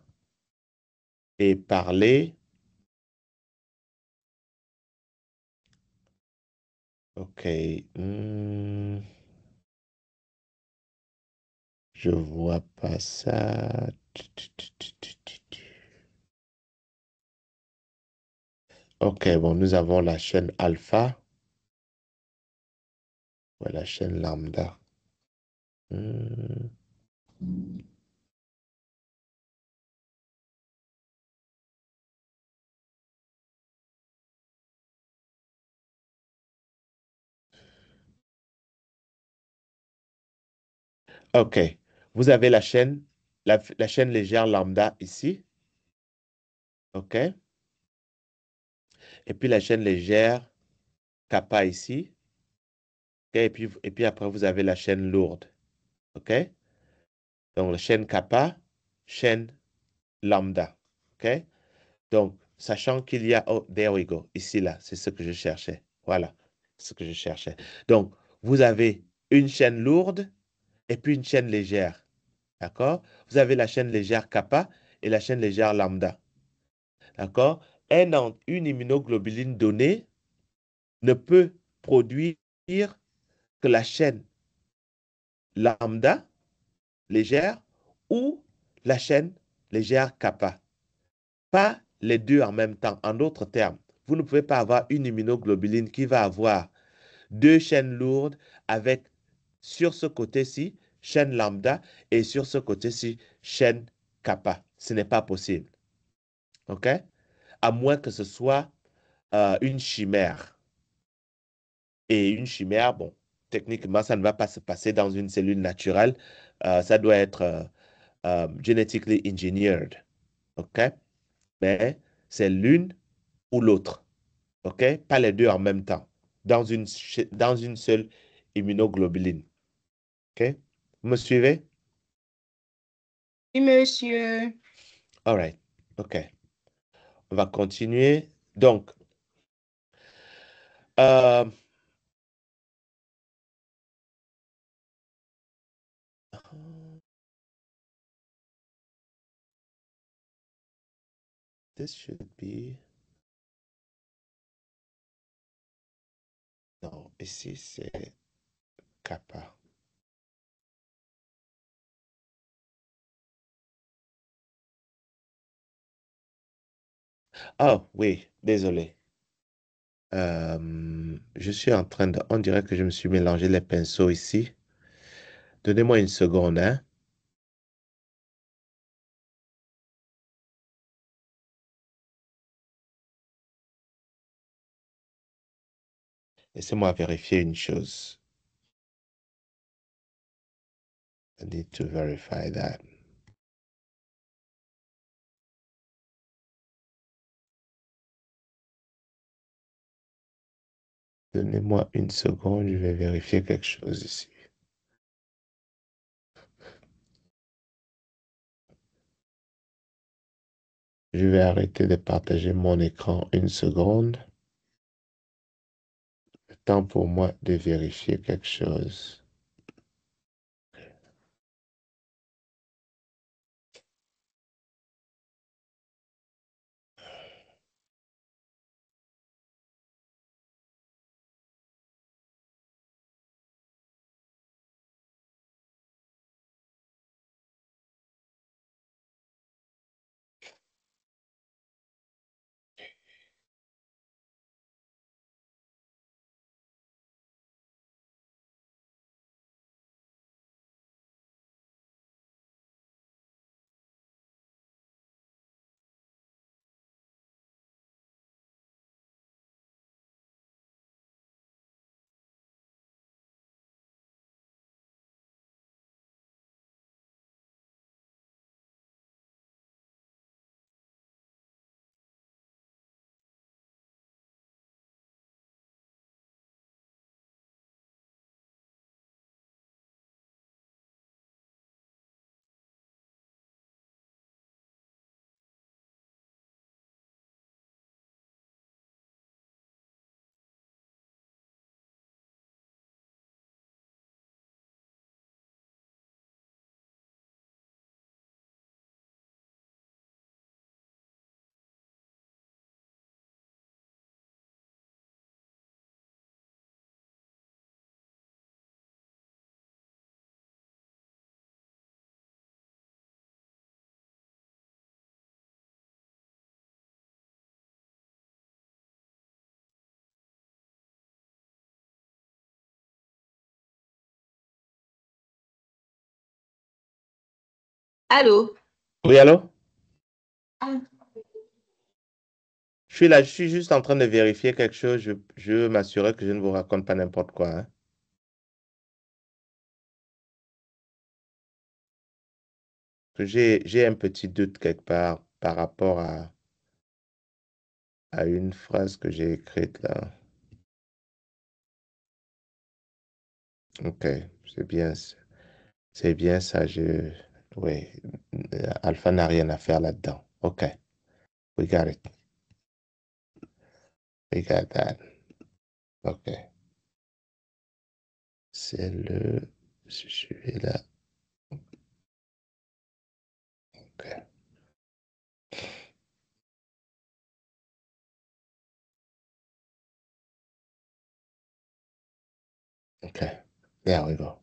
et parler. OK. Je vois pas ça. OK, bon, nous avons la chaîne alpha. Ouais, la chaîne lambda. Hmm. OK. Vous avez la chaîne légère lambda ici. OK. Et puis la chaîne légère kappa ici. OK. Et puis après, vous avez la chaîne lourde. OK. Donc, la chaîne kappa, chaîne lambda. OK. Donc, sachant qu'il y a, oh, there we go. Ici, là, c'est ce que je cherchais. Voilà, ce que je cherchais. Donc, vous avez une chaîne lourde et puis une chaîne légère. D'accord? Vous avez la chaîne légère kappa et la chaîne légère lambda. D'accord? Une immunoglobuline donnée ne peut produire que la chaîne lambda légère ou la chaîne légère kappa. Pas les deux en même temps. En d'autres termes, vous ne pouvez pas avoir une immunoglobuline qui va avoir deux chaînes lourdes avec sur ce côté-ci chaîne lambda et sur ce côté-ci chaîne kappa. Ce n'est pas possible. OK? À moins que ce soit une chimère. Et une chimère, bon, techniquement, ça ne va pas se passer dans une cellule naturelle. Ça doit être genetically engineered. OK? Mais c'est l'une ou l'autre. OK? Pas les deux en même temps. Dans une seule immunoglobuline. OK? Vous me suivez? Oui, monsieur. All right. OK. On va continuer. Donc, euh, this should be... Non, ici, c'est kappa. Oh, oui, désolé. Je suis en train de... On dirait que je me suis mélangé les pinceaux ici. Donnez-moi une seconde, hein. Laissez-moi vérifier une chose. I need to verify that. Donnez-moi une seconde, je vais vérifier quelque chose ici. Je vais arrêter de partager mon écran une seconde. Le temps pour moi de vérifier quelque chose. Allô? Oui, allô? Ah, Je suis là, je suis juste en train de vérifier quelque chose. Je veux m'assurer que je ne vous raconte pas n'importe quoi, hein. Que j'ai un petit doute quelque part par rapport à une phrase que j'ai écrite là. Ok, c'est bien, c'est bien ça. Oui, Alpha n'a rien à faire là-dedans. Ok, we got it. We got that. Ok, c'est je vais là. Ok, ok, there we go.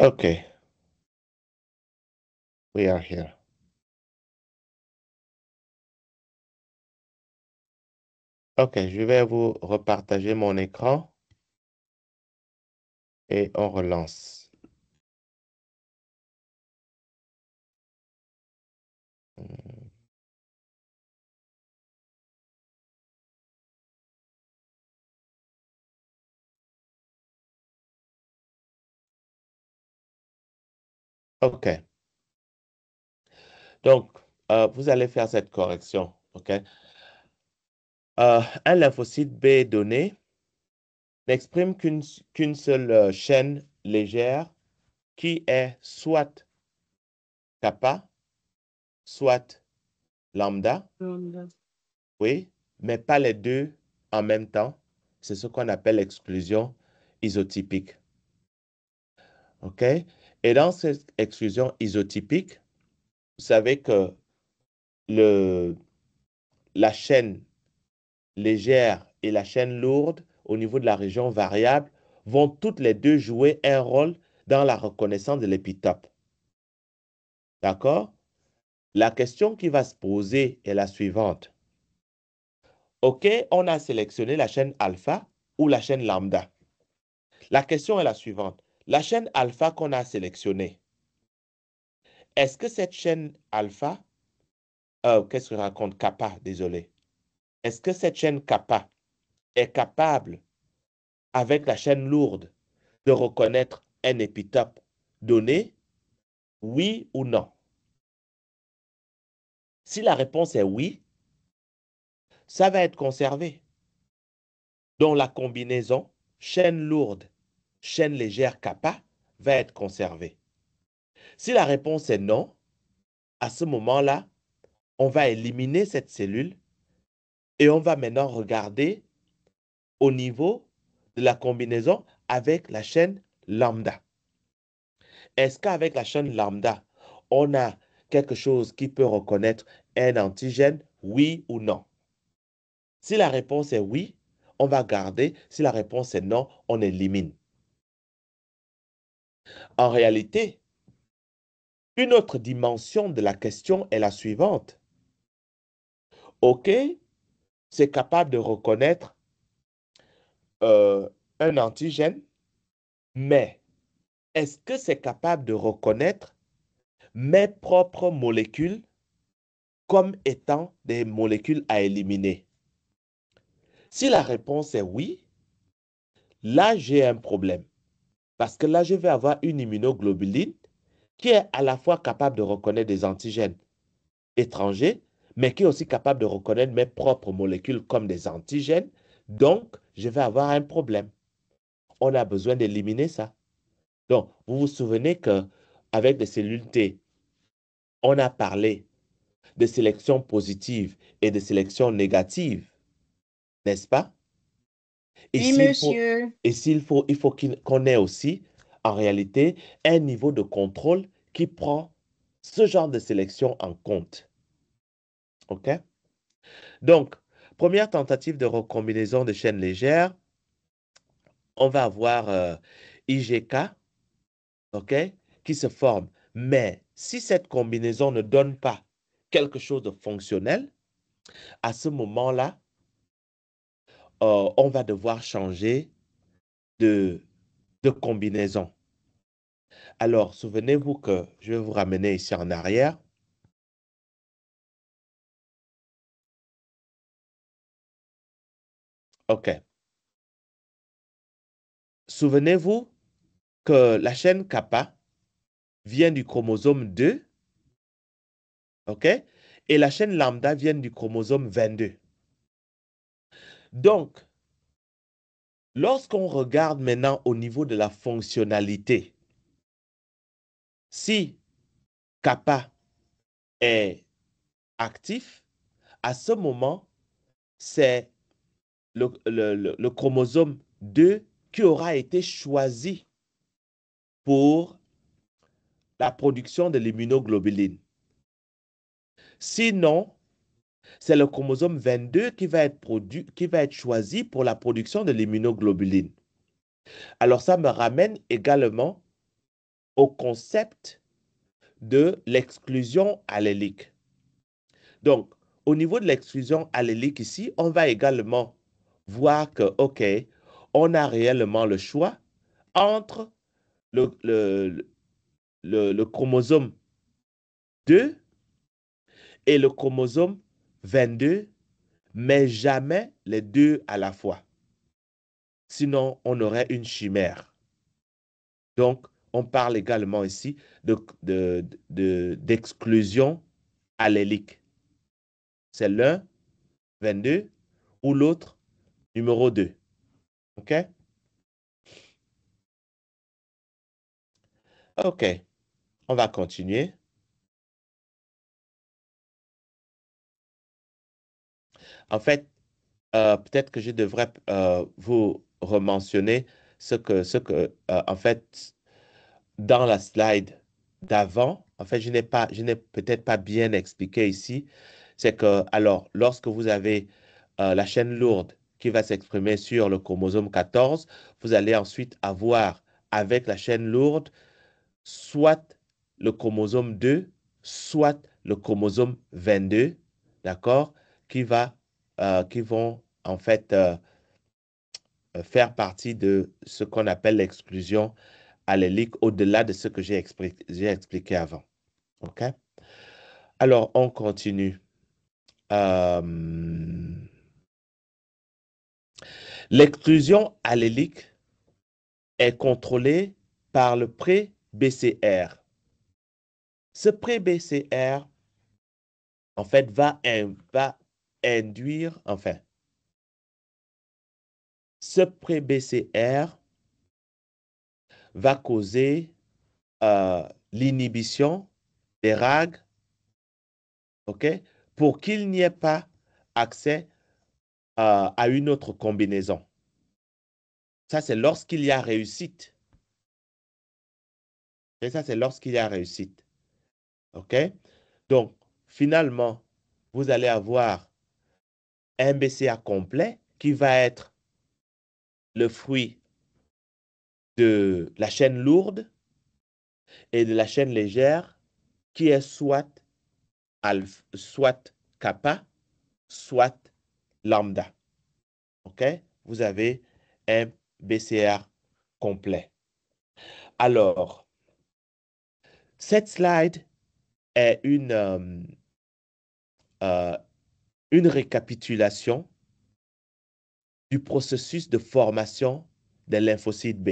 Ok, we are here. Ok, je vais vous repartager mon écran et on relance. Ok, donc vous allez faire cette correction. Ok, un lymphocyte B donné n'exprime qu'une seule chaîne légère qui est soit kappa, soit lambda, lambda. oui, mais pas les deux en même temps. C'est ce qu'on appelle l'exclusion isotypique. OK? Et dans cette exclusion isotypique, vous savez que la chaîne légère et la chaîne lourde, au niveau de la région variable, vont toutes les deux jouer un rôle dans la reconnaissance de l'épitope. D'accord? La question qui va se poser est la suivante. OK, on a sélectionné la chaîne alpha ou la chaîne lambda. La question est la suivante. La chaîne alpha qu'on a sélectionnée, est-ce que cette chaîne alpha, qu'est-ce que je raconte? Kappa, désolé. Est-ce que cette chaîne kappa est capable, avec la chaîne lourde, de reconnaître un épitope donné? Oui ou non? Si la réponse est oui, ça va être conservé. Donc la combinaison chaîne lourde, chaîne légère kappa va être conservée. Si la réponse est non, à ce moment-là, on va éliminer cette cellule et on va maintenant regarder au niveau de la combinaison avec la chaîne lambda. Est-ce qu'avec la chaîne lambda, on a quelque chose qui peut reconnaître un antigène, oui ou non? Si la réponse est oui, on va garder. Si la réponse est non, on élimine. En réalité, une autre dimension de la question est la suivante. OK, c'est capable de reconnaître un antigène, mais est-ce que c'est capable de reconnaître mes propres molécules comme étant des molécules à éliminer? Si la réponse est oui, là j'ai un problème. Parce que là, je vais avoir une immunoglobuline qui est à la fois capable de reconnaître des antigènes étrangers, mais qui est aussi capable de reconnaître mes propres molécules comme des antigènes. Donc, je vais avoir un problème. on a besoin d'éliminer ça. Donc, vous vous souvenez qu'avec les cellules T, on a parlé de sélection positive et de sélection négative, n'est-ce pas? Et Oui, s'il faut, monsieur. il faut qu'on ait aussi, en réalité, un niveau de contrôle qui prend ce genre de sélection en compte. OK? Donc, première tentative de recombinaison de chaînes légères, on va avoir IGK, OK, qui se forme. Mais si cette combinaison ne donne pas quelque chose de fonctionnel, à ce moment-là, on va devoir changer de combinaison. Alors, souvenez-vous que je vais vous ramener ici en arrière. OK. Souvenez-vous que la chaîne kappa vient du chromosome 2, OK? Et la chaîne lambda vient du chromosome 22. Donc, lorsqu'on regarde maintenant au niveau de la fonctionnalité, si kappa est actif, à ce moment, c'est le chromosome 2 qui aura été choisi pour la production de l'immunoglobuline. Sinon, c'est le chromosome 22 qui va être choisi pour la production de l'immunoglobuline. Alors, ça me ramène également au concept de l'exclusion allélique. Donc, au niveau de l'exclusion allélique ici, on va également voir que, OK, on a réellement le choix entre le chromosome 2 et le chromosome 22, mais jamais les deux à la fois. Sinon, on aurait une chimère. Donc, on parle également ici d'exclusion allélique. C'est l'un, 22, ou l'autre, numéro 2. OK? OK. On va continuer. En fait, peut-être que je devrais vous rementionner en fait, dans la slide d'avant, en fait, je n'ai peut-être pas bien expliqué ici, c'est que, alors, lorsque vous avez la chaîne lourde qui va s'exprimer sur le chromosome 14, vous allez ensuite avoir, avec la chaîne lourde, soit le chromosome 2, soit le chromosome 22, d'accord, qui vont, en fait, faire partie de ce qu'on appelle l'exclusion allélique au-delà de ce que j'ai expliqué avant. OK? Alors, on continue. L'exclusion allélique est contrôlée par le pré-BCR. Ce pré-BCR, en fait, va induire, enfin, ce pré-BCR va causer l'inhibition des RAG, OK, pour qu'il n'y ait pas accès à une autre combinaison. Ça, c'est lorsqu'il y a réussite. Et ça, c'est lorsqu'il y a réussite. OK? Donc, finalement, vous allez avoir un BCA complet qui va être le fruit de la chaîne lourde et de la chaîne légère qui est soit kappa, soit lambda. OK? Vous avez un BCR complet. Alors, cette slide est une récapitulation du processus de formation des lymphocytes B.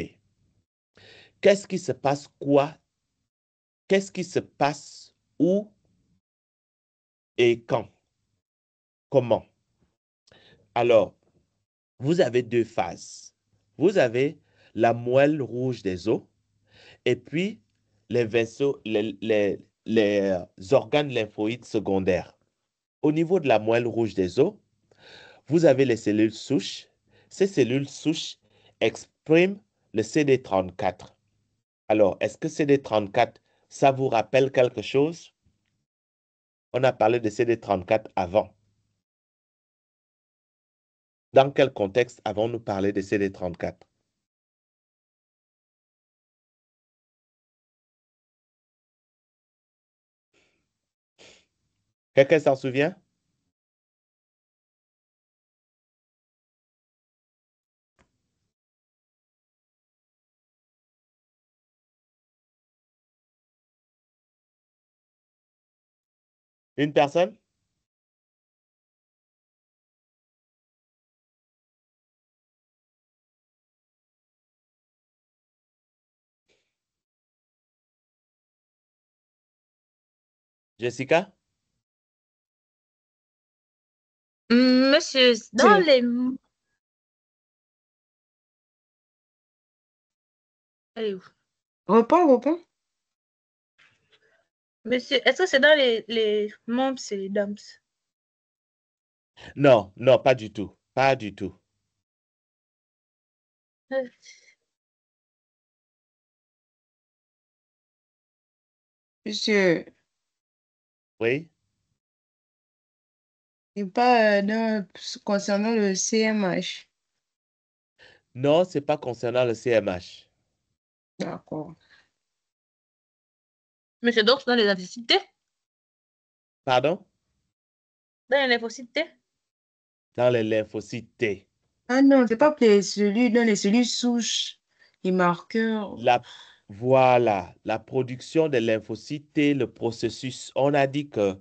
Qu'est-ce qui se passe quoi? Qu'est-ce qui se passe où et quand? Comment? Alors, vous avez deux phases. Vous avez la moelle rouge des os et puis les vaisseaux, les organes lymphoïdes secondaires. Au niveau de la moelle rouge des os, vous avez les cellules souches. Ces cellules souches expriment le CD34. Alors, est-ce que CD34, ça vous rappelle quelque chose? On a parlé de CD34 avant. Dans quel contexte avons-nous parlé de CD34? Quelqu'un s'en souvient? Une personne? Jessica? Monsieur, dans C'est- les... Elle est où? Reprends. Monsieur, est-ce que c'est dans les membres et les dames? Non, non, pas du tout. Pas du tout. Euh, Monsieur, Oui? c'est pas concernant le CMH. Non, c'est pas concernant le CMH. D'accord. Monsieur, donc, c'est dans les lymphocytes T? Pardon? Dans les lymphocytes T? Dans les lymphocytes T. Ah non, c'est pas pour les cellules, dans les cellules souches, les marqueurs. Voilà, la production des lymphocytes T, le processus. On a dit que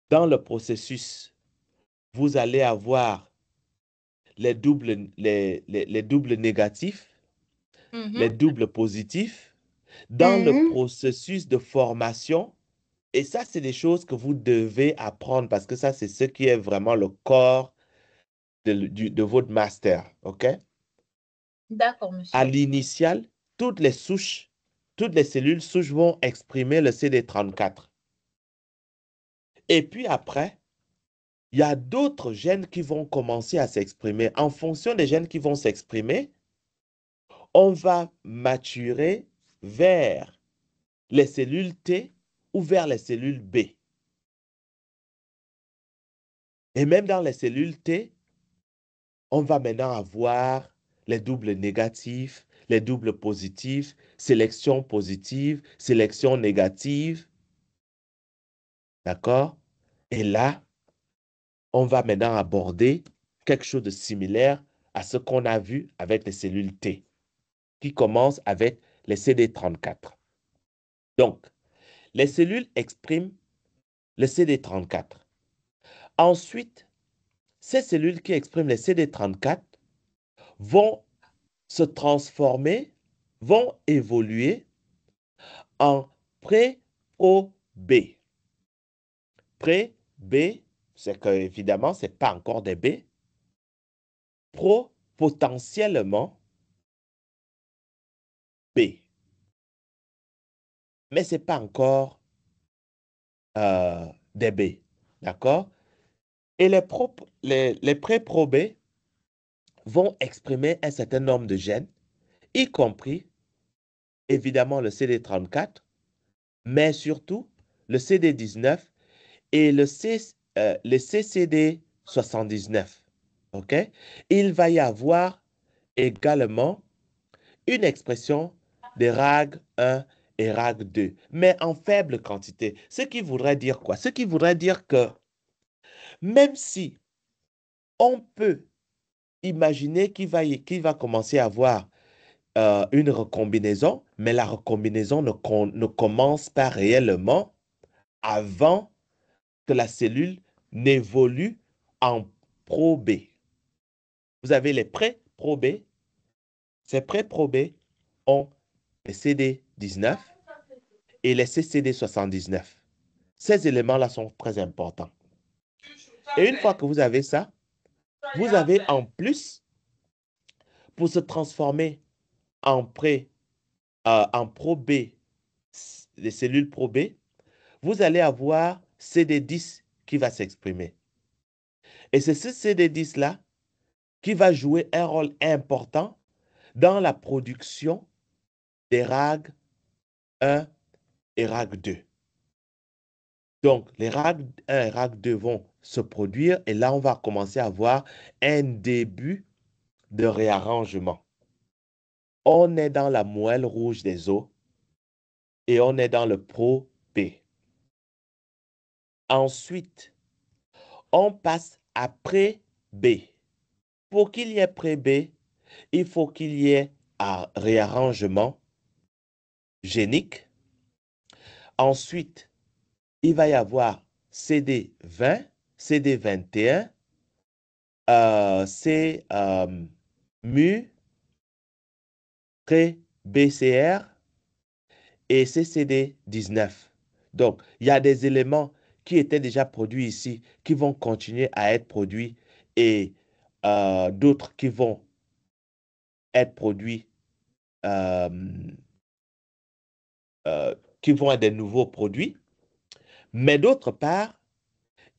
dans le processus, vous allez avoir les doubles négatifs, les doubles positifs. Dans le Mhm. processus de formation, et ça, c'est des choses que vous devez apprendre parce que ça, c'est ce qui est vraiment le corps de votre master. OK? D'accord, À monsieur. l'initial, toutes les cellules souches vont exprimer le CD34. Et puis après, il y a d'autres gènes qui vont commencer à s'exprimer. En fonction des gènes qui vont s'exprimer, on va maturer vers les cellules T ou vers les cellules B. Et même dans les cellules T, on va maintenant avoir les doubles négatifs, les doubles positifs, sélection positive, sélection négative. D'accord? Et là, on va maintenant aborder quelque chose de similaire à ce qu'on a vu avec les cellules T, qui commence avec les CD34. Donc, les cellules expriment le CD34. Ensuite, ces cellules qui expriment les CD34 vont se transformer, vont évoluer en pré-O-B. Pré-B, c'est que évidemment, ce n'est pas encore des B. Pro, potentiellement B. Mais ce n'est pas encore des B. D'accord? Et les pré-Pro B vont exprimer un certain nombre de gènes, y compris évidemment le CD34, mais surtout le CD19 et le CCD79. OK? Il va y avoir également une expression de RAG1 et RAG2, mais en faible quantité. Ce qui voudrait dire quoi? Ce qui voudrait dire que même si on peut imaginer qu'il va commencer à avoir une recombinaison, mais la recombinaison ne commence pas réellement avant que la cellule n'évolue en pro-B. Vous avez les pré-pro-B. Ces pré-pro-B ont les CD19 et les CCD79. Ces éléments-là sont très importants. Et une fois que vous avez ça, vous avez en plus, pour se transformer en pro-B, les cellules pro-B, vous allez avoir CD10 qui va s'exprimer. Et c'est ce CD10-là qui va jouer un rôle important dans la production des RAG1 et RAG2. Donc, les RAG1 et RAG2 vont se produire et là, on va commencer à voir un début de réarrangement. On est dans la moelle rouge des os et on est dans le pro-B. Ensuite, on passe à pré-B. Pour qu'il y ait pré-B, il faut qu'il y ait un réarrangement génique. Ensuite, il va y avoir CD20, CD21, mu, pré-BCR et CD19. Donc, il y a des éléments qui étaient déjà produits ici, qui vont continuer à être produits et d'autres qui vont être produits, qui vont être des nouveaux produits. Mais d'autre part,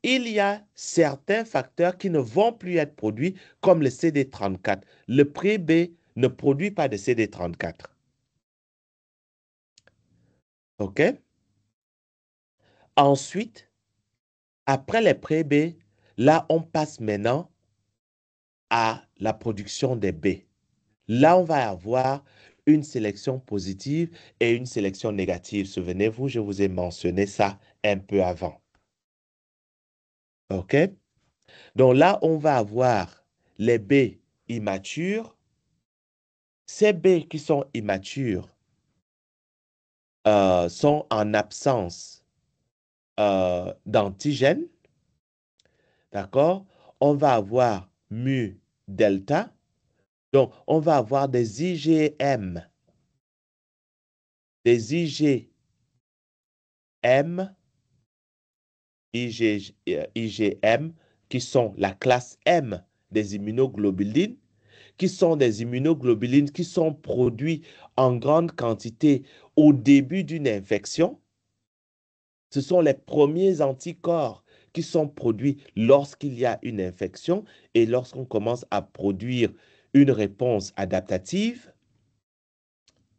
il y a certains facteurs qui ne vont plus être produits, comme le CD34. Le pré-B ne produit pas de CD34. OK? Ensuite, après les pré-B, là, on passe maintenant à la production des B. Là, on va avoir une sélection positive et une sélection négative. Souvenez-vous, je vous ai mentionné ça un peu avant. OK? Donc là, on va avoir les B immatures. Ces B qui sont immatures sont en absence d'antigènes. D'accord? On va avoir mu delta. Donc, on va avoir des IgM. Des IgM, IgM, qui sont la classe M des immunoglobulines, qui sont des immunoglobulines qui sont produits en grande quantité au début d'une infection. Ce sont les premiers anticorps qui sont produits lorsqu'il y a une infection et lorsqu'on commence à produire une réponse adaptative.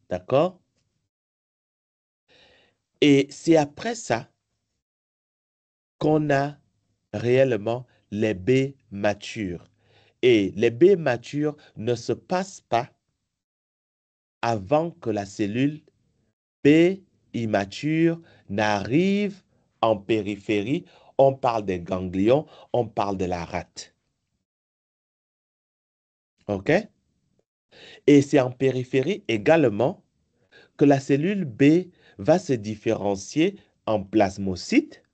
D'accord? Et c'est après ça qu'on a réellement les B matures. Et les B matures ne se passent pas avant que la cellule B immature n'arrive en périphérie. On parle des ganglions, on parle de la rate. OK? Et c'est en périphérie également que la cellule B va se différencier en plasmocyte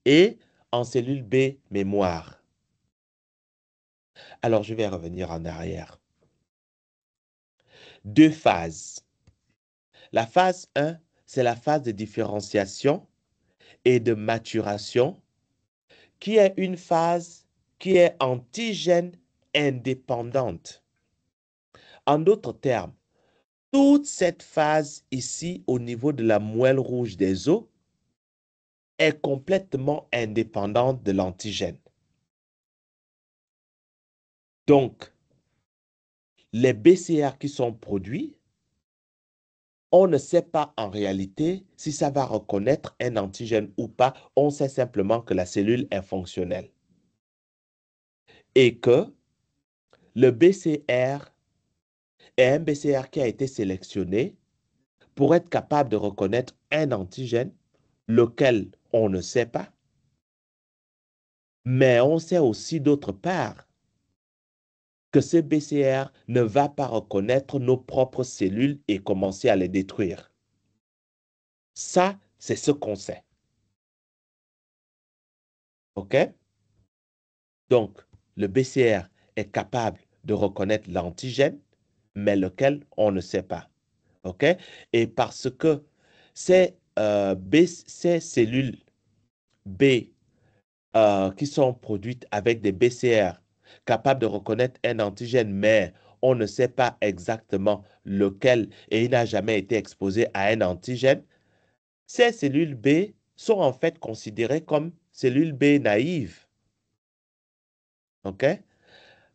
et en cellule B mémoire. Alors, je vais revenir en arrière. Deux phases. La phase 1, c'est la phase de différenciation et de maturation, qui est une phase qui est antigène indépendante. En d'autres termes, toute cette phase ici au niveau de la moelle rouge des os est complètement indépendante de l'antigène. Donc, les BCR qui sont produits, on ne sait pas en réalité si ça va reconnaître un antigène ou pas. On sait simplement que la cellule est fonctionnelle. Et que le BCR est un BCR qui a été sélectionné pour être capable de reconnaître un antigène, lequel on ne sait pas. Mais on sait aussi d'autre part que ce BCR ne va pas reconnaître nos propres cellules et commencer à les détruire. Ça, c'est ce qu'on sait. OK? Donc, le BCR est capable de reconnaître l'antigène, mais lequel on ne sait pas. OK? Et parce que ces cellules B qui sont produites avec des BCR capables de reconnaître un antigène, mais on ne sait pas exactement lequel et il n'a jamais été exposé à un antigène, ces cellules B sont en fait considérées comme cellules B naïves. OK?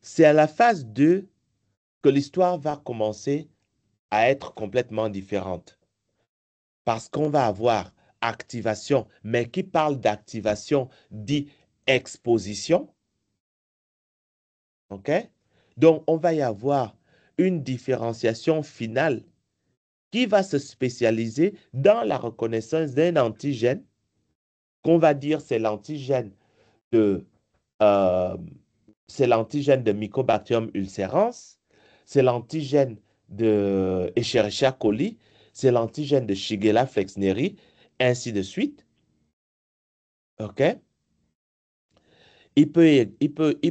C'est à la phase 2 que l'histoire va commencer à être complètement différente. Parce qu'on va avoir activation, mais qui parle d'activation dit exposition. OK? Donc, on va y avoir une différenciation finale qui va se spécialiser dans la reconnaissance d'un antigène qu'on va dire c'est l'antigène de Mycobacterium ulcerans, c'est l'antigène de Escherichia coli, c'est l'antigène de Shigella flexneri, ainsi de suite. OK? Il peut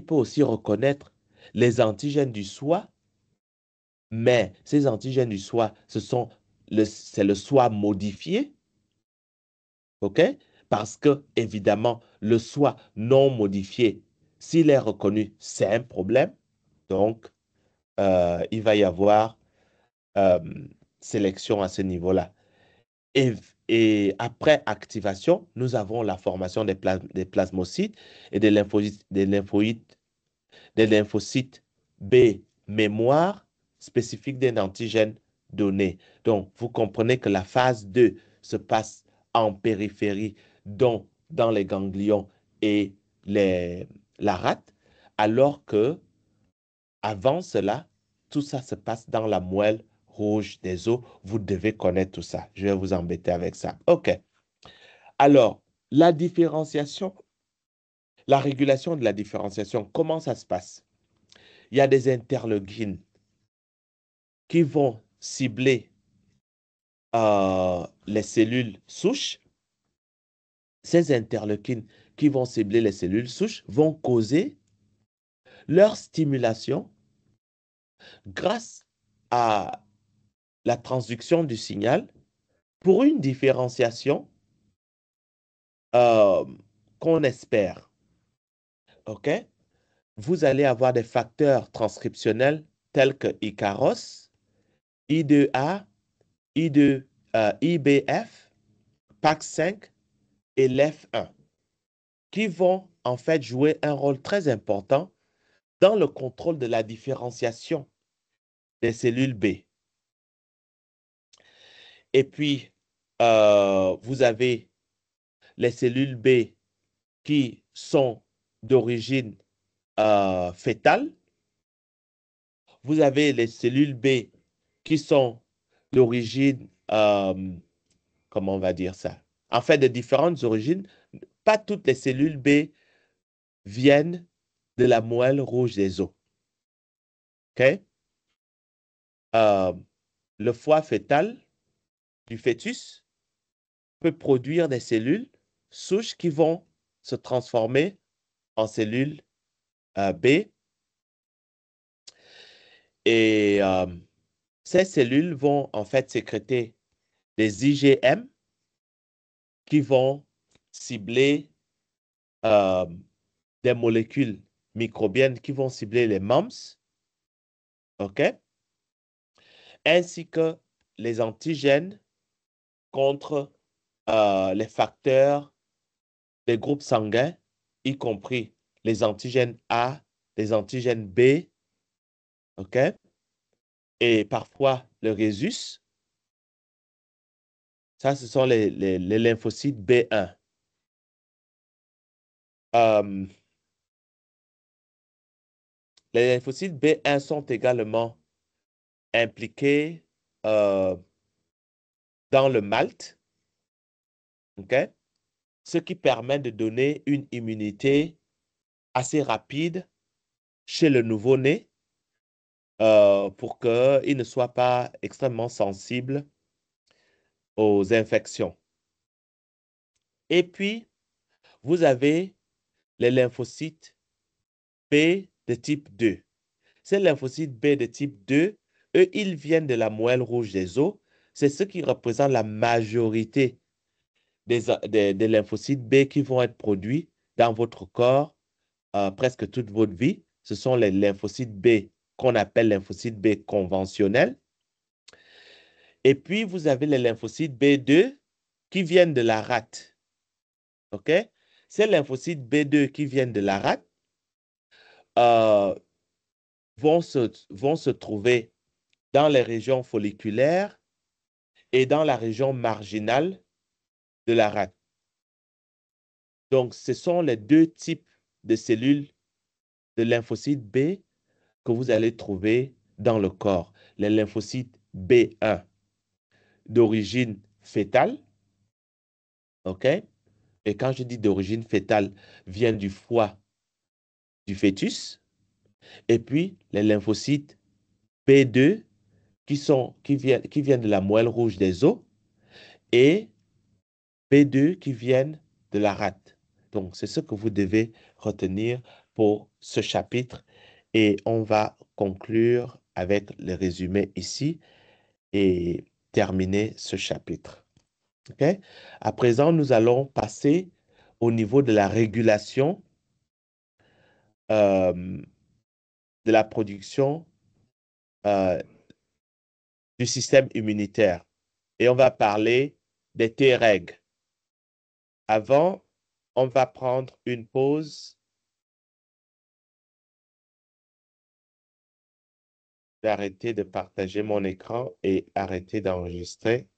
aussi reconnaître les antigènes du soi, mais ces antigènes du soi, c'est le soi modifié. OK? Parce que, évidemment, le soi non modifié, s'il est reconnu, c'est un problème. Donc, il va y avoir sélection à ce niveau-là. Et après activation, nous avons la formation des plasmocytes et des lymphocytes B mémoire spécifiques d'un antigène donné. Donc, vous comprenez que la phase 2 se passe en périphérie, donc dans les ganglions et la rate, alors que avant cela, tout ça se passe dans la moelle rouge des os. Vous devez connaître tout ça. Je vais vous embêter avec ça. OK. Alors, la différenciation, la régulation de la différenciation, comment ça se passe? Il y a des interleukines qui vont cibler les cellules souches. Ces interleukines qui vont cibler les cellules souches vont causer leur stimulation grâce à la transduction du signal pour une différenciation qu'on espère. OK? Vous allez avoir des facteurs transcriptionnels tels que Icaros, I2A, IBF, PAX5 et LEF1 qui vont en fait jouer un rôle très important dans le contrôle de la différenciation des cellules B. Et puis, vous avez les cellules B qui sont d'origine fétale. Vous avez les cellules B qui sont d'origine, comment on va dire ça? En fait, de différentes origines. Pas toutes les cellules B viennent de la moelle rouge des os. OK? Le foie fœtal du fœtus peut produire des cellules souches qui vont se transformer en cellules B. Et ces cellules vont en fait sécréter des IgM qui vont cibler des molécules microbiennes qui vont cibler les MAMS, OK? Ainsi que les antigènes contre les facteurs des groupes sanguins, y compris les antigènes A, les antigènes B, OK? Et parfois le rhésus. Ça, ce sont les lymphocytes B1. Les lymphocytes B1 sont également impliqués dans le malt, OK? Ce qui permet de donner une immunité assez rapide chez le nouveau-né pour qu'il ne soit pas extrêmement sensible aux infections. Et puis, vous avez les lymphocytes B de type 2. Ces lymphocytes B de type 2, eux, ils viennent de la moelle rouge des os. C'est ce qui représente la majorité des lymphocytes B qui vont être produits dans votre corps presque toute votre vie. Ce sont les lymphocytes B qu'on appelle lymphocytes B conventionnels. Et puis, vous avez les lymphocytes B2 qui viennent de la rate. OK? Ces lymphocytes B2 qui viennent de la rate vont se trouver dans les régions folliculaires et dans la région marginale de la rate. Donc, ce sont les deux types de cellules de lymphocytes B que vous allez trouver dans le corps. Les lymphocytes B1 d'origine fétale, OK? Et quand je dis d'origine fétale, vient du foie du fœtus. Et puis, les lymphocytes B2 qui viennent de la moelle rouge des os et B2 qui viennent de la rate. Donc, c'est ce que vous devez retenir pour ce chapitre. Et on va conclure avec le résumé ici et terminer ce chapitre. OK? À présent, nous allons passer au niveau de la régulation de la production du système immunitaire. Et on va parler des Treg. Avant, on va prendre une pause. D'arrêter de partager mon écran et arrêter d'enregistrer.